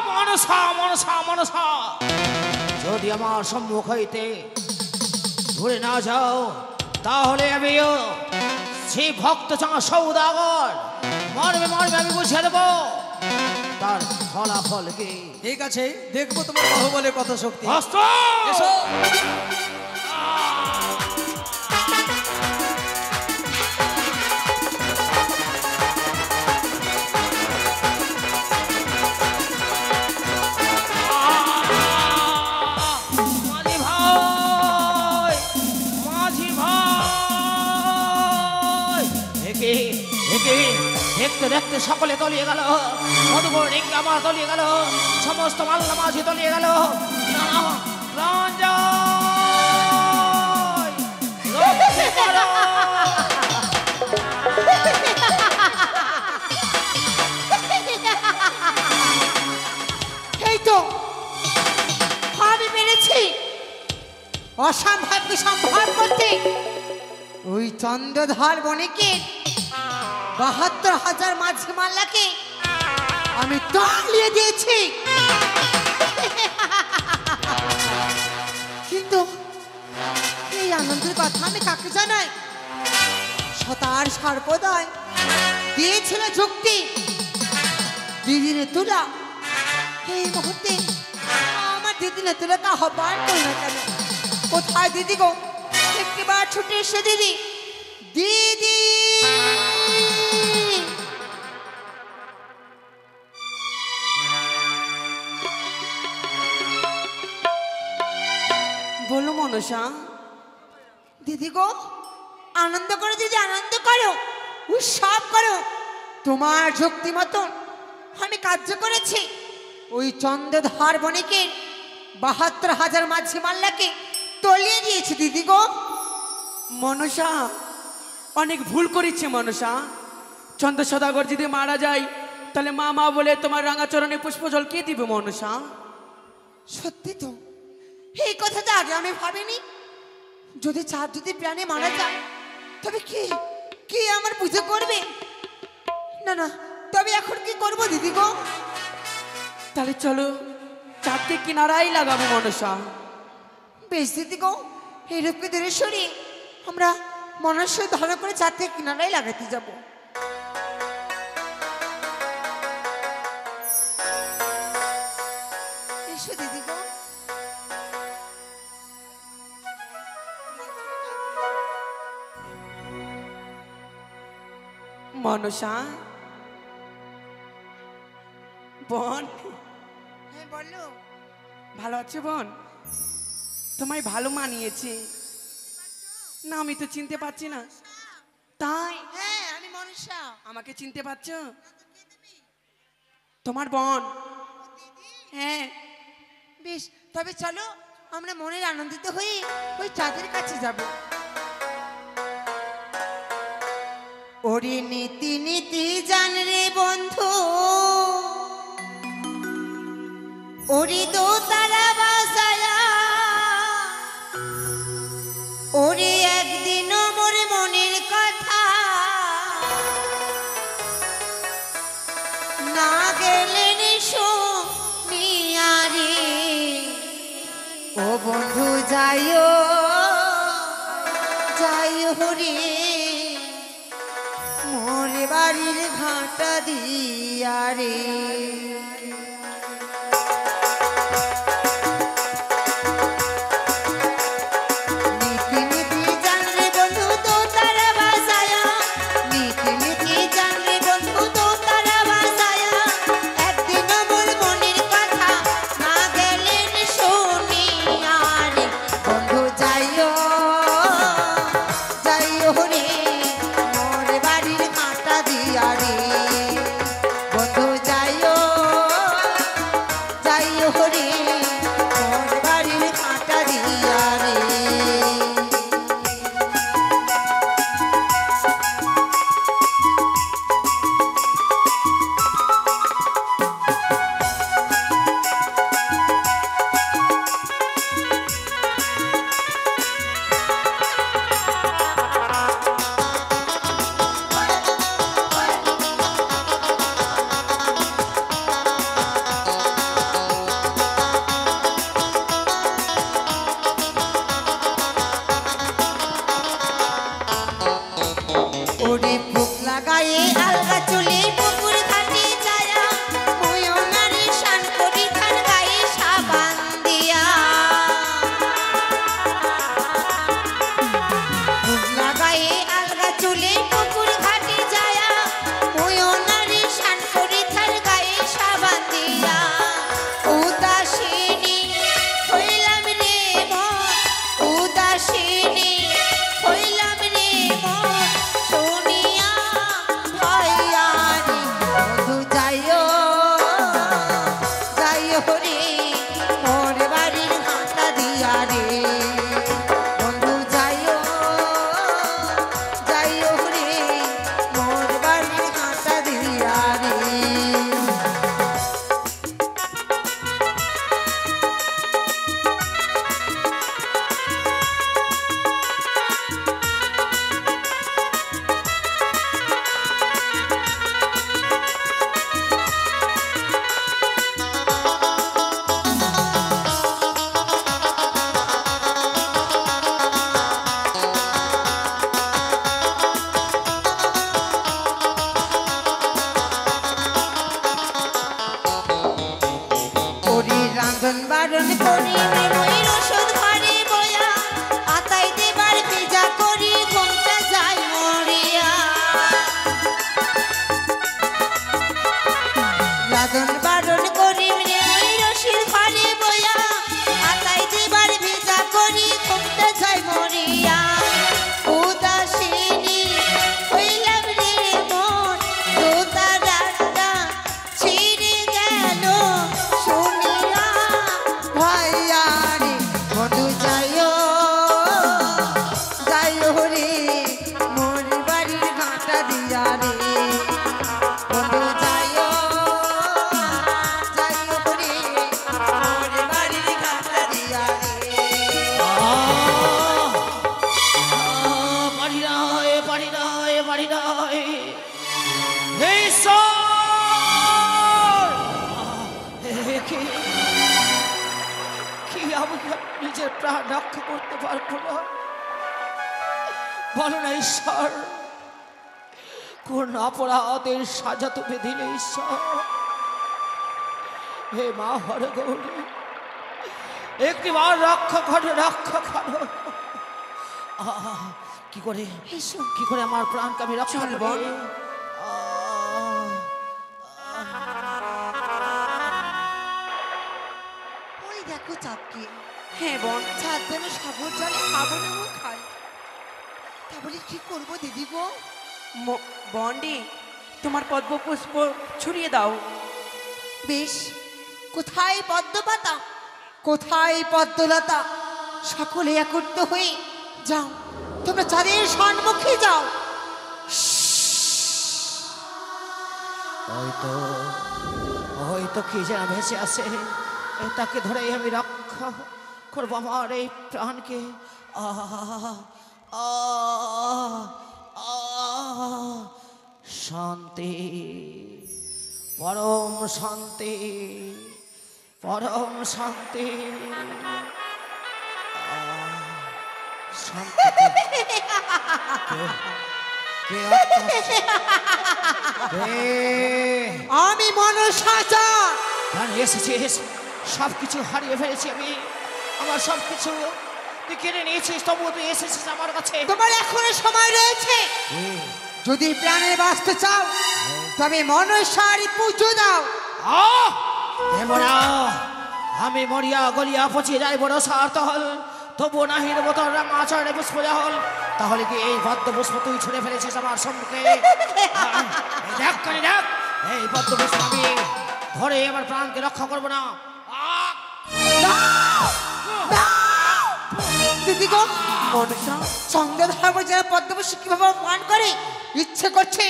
মনসা মনসা মনসা, যদি আমার সম্মুখ হইতে ঘুরে না যাও, তাহলে আমিও সেই ভক্ত চাঁদ সৌদাগর মরবে আমি বুঝিয়ে দেবো তার ফলাফল কি। ঠিক আছে, দেখবো তোমার বাহুবলের কত শক্তি। অস্ত্র! এসো। দেখতে দেখতে সকলে তলিয়ে গেল, মধুপুর রিঙ্গামা তলিয়ে গেল, সমস্ত মাল্লা মাঝি তলিয়ে গেল। রঞ্জয়! লক্ষ্মী করো! এই তো আমি পেরেছি অসম্ভবকে সম্ভব করতে। ওই চন্দ্রধর বণিকের ৭২,০০০ মাঝি মাল্লাকে আমি তলিয়ে দিয়েছি। কিন্তু এই আনন্দের কথা আমি কাকে জানাই? সতার সর্বদাই দিয়েছিল যুক্তি দিদিনে তুলা। এই মুহূর্তে আমার দিদিনে তুলাকে আহ্বান করি না কেন? কোথায় দিদি গো? একটিবার ছুটে এসে দিদি, দিদি বলো মনসা। দিদি গো, আনন্দ করো দিদি, আনন্দ করো, উৎসব করো। তোমার যুক্তি মতন আমি কার্য করেছি। ওই চন্দ্রধর বণিকের ৭২,০০০ মাঝি মাল্লাকে তলিয়ে দিয়েছি দিদি গো। মনসা অনেক ভুল করেছে মনসা। চন্দ্র সদাগর যদি মারা যায় তাহলে মা মা বলে তোমার রাঙাচরণে পুষ্পজল কে দিবে মনসা? সত্যি তো, এই কথাটা আগে আমি ভাবিনি। যদি চাঁদ যদি প্রাণে মারা যায় তবে কে কে আমার পুজো করবে? না না, তবে এখন কি করব দিদি গো? তাহলে চলো চাঁদকে কিনারাই লাগাবো মনসা। বেশ দিদি গো, এই রূপকে দূরে সরিয়ে আমরা মনস্য ধারণ করে চাঁদকে কিনারাই লাগাতে যাব। এসো দিদি গো। মনসা বোন, হ্যাঁ বলো। ভালো আছে বোন? তোমায় ভালো মানিয়েছে না? আমি তো চিনতে পারছি না। তাই হ্যাঁ, আমি মনসা। আমাকে চিনতে পারছো? তোমার বোন। হ্যাঁ বেশ, তবে চলো আমরা মনের আনন্দিত হয়ে ওই চাঁদের কাছে যাব। ওরে নীতি নীতি জান রে বন্ধু, ওরে দো তারা বাসায়া, ওরে একদিন মোর মনের কথা না গেলেন শুনিয়ারে। ও বন্ধু যাইও যাইও রে মোর বাড়ির ঘাটা দিয়া রে। নীতি নীতি জান রে বন্ধু তো তারা বাসায়া, নীতি নীতি জান রে বন্ধু তো তারা বাসায়া, একদিন মোর মনের কথা না গেলেন শুনিয়া রে। বন্ধু যাইও যাইও রে মোর বাড়ির ঘাটা দিয়া রে। বন্ধু যাইও বারণ করি মৃন্ময়ীর ওষুধ ঘরে বয়া আতাই দেবার ভেজা করি ঘুমটা যাই মরিয়া লাদন বারণ করি মৃন্ময়ীর ওষুধ ঘরে বয়া আতাই দেবার ভেজা করি ঘুমটা যাই মরিয়া উদাসিনী হইলাম রে মন দোতারাটা ছিঁড়ে গেল শুনিয়া ভাইয়া রে বন্ধু যাইও রে মোর বাড়ির ঘাটা দিয়া রে বন্ধু যাইও রে মোর বাড়ির ঘাটা দিয়া রে পারি নয় পারি নয় পারি নয় হে ঈশ্বর! কি আমি নিজের প্রাণ রক্ষা করতে পারবো না বলো না ঈশ্বর কোন অপরাধের সাজা তুমি দিলে ঈশ্বর হে মা হরগৌরী একটিবার রক্ষা করো কি করে কি করে আমার প্রাণকে আমি রক্ষা করবো ওই দেখো চাঁদকে হ্যাঁ বোন চাঁদ যেন সাগর জলে খাবো নেবো খাই তা বলি কি করবো দিদি গো বন্ডি তোমার পদ্মপুষ্প ছড়িয়ে দাও বেশ কোথায় পদ্মপাতা কোথায় পদ্মলতা সকলে একত্র হয়ে যাও তোমরা চাঁদের সম্মুখে যাও হয়তো কি যেন ভেসে আসে তাকে ধরে আমি রক্ষা করবো আমার এই প্রাণকে শান্তি পরম শান্তি পরম শান্তি শান্তি আমি মনসাচা এসেছিস সব কিছু হারিয়ে ফেলেছি আমি আমার সব কিছু তুই কেড়ে নিয়েছিস তবুও তুই এসেছিস আমার কাছে তোমার এখনো সময় রয়েছে যদি প্রাণে বাঁচতে চাও তবে মনসার পুজো দাও দেব না আমি মরিয়া গলিয়া পচিয়ে যাই বড় সার্থ হল তবু নাহি দেবো তোর রাঙা আচরণে পুষ্প হল তাহলে কি এই পদ্ম পুষ্প তুই ছুঁড়ে ফেলেছিস আমার সম্মুখে দেখ কানি দেখ এই পদ্ম পুষ্প আমি ধরে আমার প্রাণকে রক্ষা করবো না দিদি গো মনসা সঙ্গে ধর্ম যেন পদ্মপুষ্প কিভাবে পান করে ইচ্ছে করছে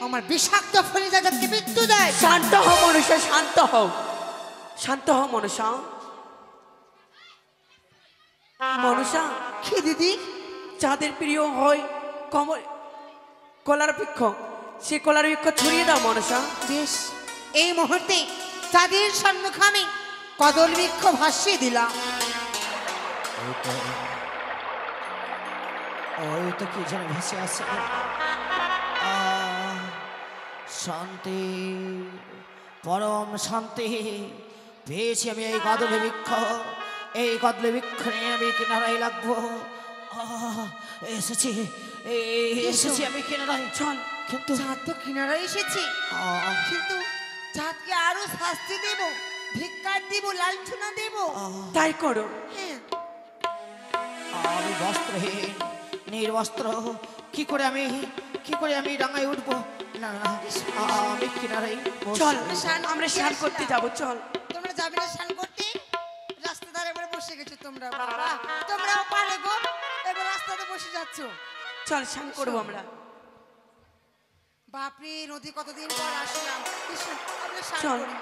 আমার বিষাক্ত ফলে যাদেরকে মৃত্যু দেয় শান্ত হও মনুষ্য শান্ত হও শান্ত হও মনুষ্য মনুষ্য কি দিদি যাদের প্রিয় হয় কলার বৃক্ষ সে কলার বৃক্ষ ছড়িয়ে দাও মনুষ্য বেশ এই মুহূর্তে তাদের সম্মুখে আমি কদল বৃক্ষ ভাসিয়ে দিলাম ওই তো কি যেন ভেসে আসে শান্তি পরম শান্তি পেয়েছি আমি এই কদলে বৃক্ষ এই কদলে বৃক্ষ নিয়ে আমি কিনারায় লাগবো এসেছি এসেছি আমি কিনারায় চল কিন্তু চাঁদ তো কিনারায় এসেছে কিন্তু চাঁদকে আরো শাস্তি দেব ভিক্ষার দেব লাঞ্ছনা দেব তাই করো হ্যাঁ আমি বস্ত্রহীন নির্বস্ত্র কি করে আমি ডাঙায় উঠবো না না আমি কিনারাই চল আমরা স্নান করতে যাব চল তোমরা যাবে না স্নান করতে রাস্তা ধারে এবারে বসে গেছো তোমরা বাবা তোমরাও পারে গো এবার রাস্তাতে বসে যাচ্ছো চল স্নান করবো আমরা বাপরে নদী কতদিন পর আসলাম এসো, আমরা স্নান চল। করি।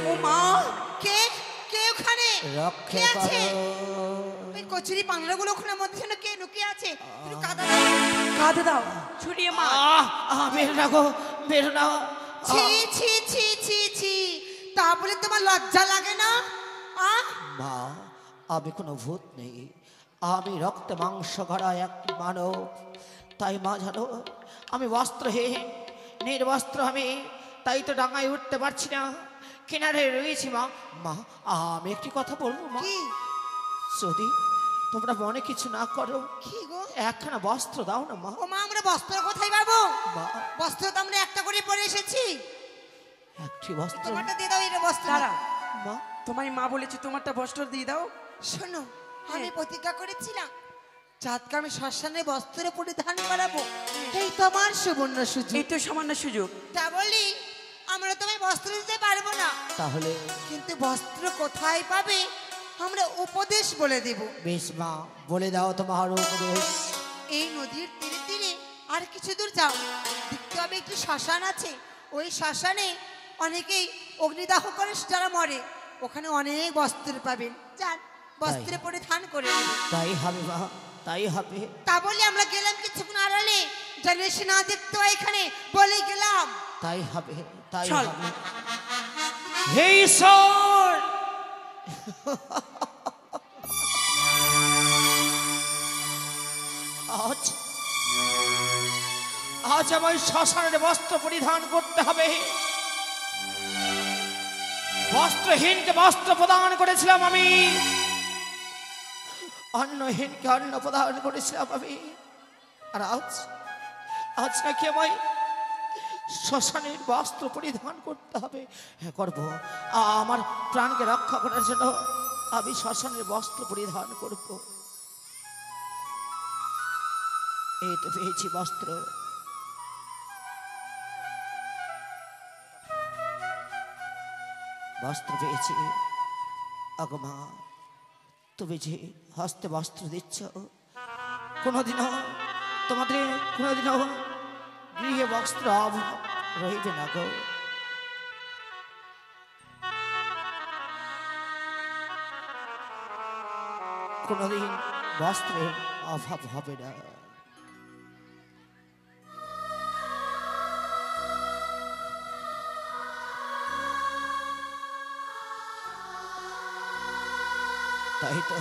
ও মা কে কে ওখানে রক্ষে কে আছে করো ওই কচুরি পাংলাগুলো ওখানে মধ্যে যেন কে লুকিয়ে আছে একটু কাদা কাঁধে দাও ছড়িয়ে মা বেরো না গো বেরো না ছি ছি ছি ছি ছি তা বলে তোমার লজ্জা লাগে না মা আমি কোনো ভূত নেই আমি রক্ত মাংস গড়া এক মানব তাই মা জানো আমি বস্ত্রহীন নির্বস্ত্র আমি, তাই তো ডাঙায় উঠতে পারছি না, কিনারে রয়েছি। মা মা আমি একটি কথা বলবো মা? কি যদি তোমরা মনে কিছু না করো, কি গো? একখানা বস্ত্র দাও না মা। ও মা, আমরা বস্ত্র কোথায় পাবো? মা বস্ত্র তো আমরা একটা করে পরে এসেছি। একটি বস্ত্র তোমারটা দিয়ে দাও, এটা বস্ত্র। দাঁড়া, মা। তোমায় মা বলেছে তোমারটা বস্ত্র দিয়ে দাও। শোনো, আমি প্রতিজ্ঞা করেছিলাম চাঁদকে আমি শ্মশানে বস্ত্র পরিধান করাবো। এই তোমার সুবর্ণ সুযোগ। এই তো সামান্য সুযোগ। তা বলি আমরা তোমায় বস্ত্র দিতে পারবো না, তাহলে কিন্তু বস্ত্র কোথায় পাবে আমরা উপদেশ বলে দেব। বেশ মা, বলে দাও তোমার উপদেশ। এই নদীর তীরে তীরে আর কিছু দূর যাও, দেখতে হবে একটি শ্মশান আছে। ওই শ্মশানে অনেকেই অগ্নিদাহ করে যারা মরে, ওখানে অনেক বস্ত্র পাবেন। যান, বস্ত্র পরিধান করে নেবেন। তাই হবে মা, তাই হবে। তা বলে আমরা গেলাম কিছুক্ষণ আড়ালে, যেন এসে না দেখতে হয় এখানে, বলে গেলাম। তাই হবে, তাই চল। হবে। হে ঈশ্বর, আজ আজ আমায় শ্মশানের বস্ত্র পরিধান করতে হবে। বস্ত্রহীনকে বস্ত্র প্রদান করেছিলাম আমি, অন্নহীনকে অন্ন প্রদান করেছিলাম আমি, আর আজ আজ নাকি আমায় শ্মশানের বস্ত্র পরিধান করতে হবে। হ্যাঁ, করবো। আমার প্রাণকে রক্ষা করার জন্য আমি শ্মশানের বস্ত্র পরিধান করব। এই তো পেয়েছি বস্ত্র। বস্ত্র পেয়েছি। আগমা, তুমি যে হস্তে বস্ত্র দিচ্ছ, কোনোদিনও তোমাদের কোনোদিনও গৃহে বস্ত্র অভাব রইবে না গো। কোনোদিন বস্ত্রের অভাব হবে না। তাই তো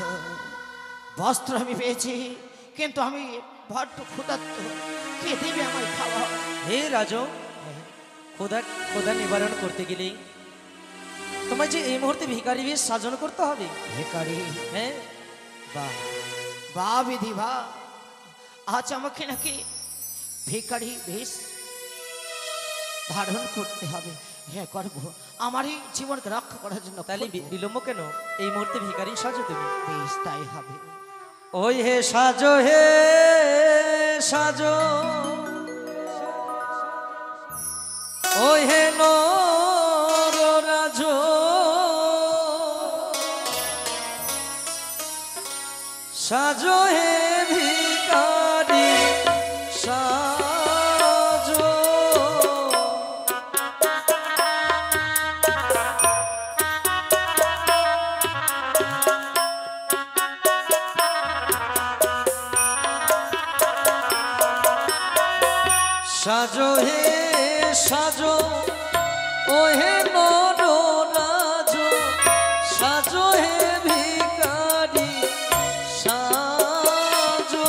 বস্ত্র আমি পেয়েছি, কিন্তু আমি বড্ড ক্ষুধার্ত। কে দেবে আমায় খাওয়া? হে রাজু, খোদা খোদা নিবারণ করতে গেলে তোমায় যে এই মুহূর্তে ভিখারি বেশ সাজন করতে হবে। ভিখারি? হ্যাঁ, বাহ বাহ বিধি বাহ, আজ আমাকে নাকি ভিখারি বেশ ধারণ করতে হবে। হ্যাঁ, করবো, আমারই জীবনকে রক্ষা করার জন্য। তাহলে করবো। বিলম্ব কেন? এই মুহূর্তে ভিখারি সাজো তুমি। বেশ, তাই হবে। ওই হে সাজো, হে সাজো, ওই হে নর রাজো, সাজো হে ভিখারি সাজো। সাজো হে সাজো, ও হে নর রাজো, সাজো হে ভিখারি সাজো।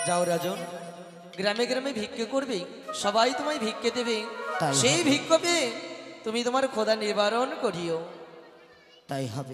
যাও রাজন, গ্রামে গ্রামে ভিক্ষে করবে, সবাই তোমায় ভিক্ষে দেবে। তাই সেই হবে। ভিক্ষে পেয়ে তুমি তোমার খোদা নিবারণ করিও। তাই হবে।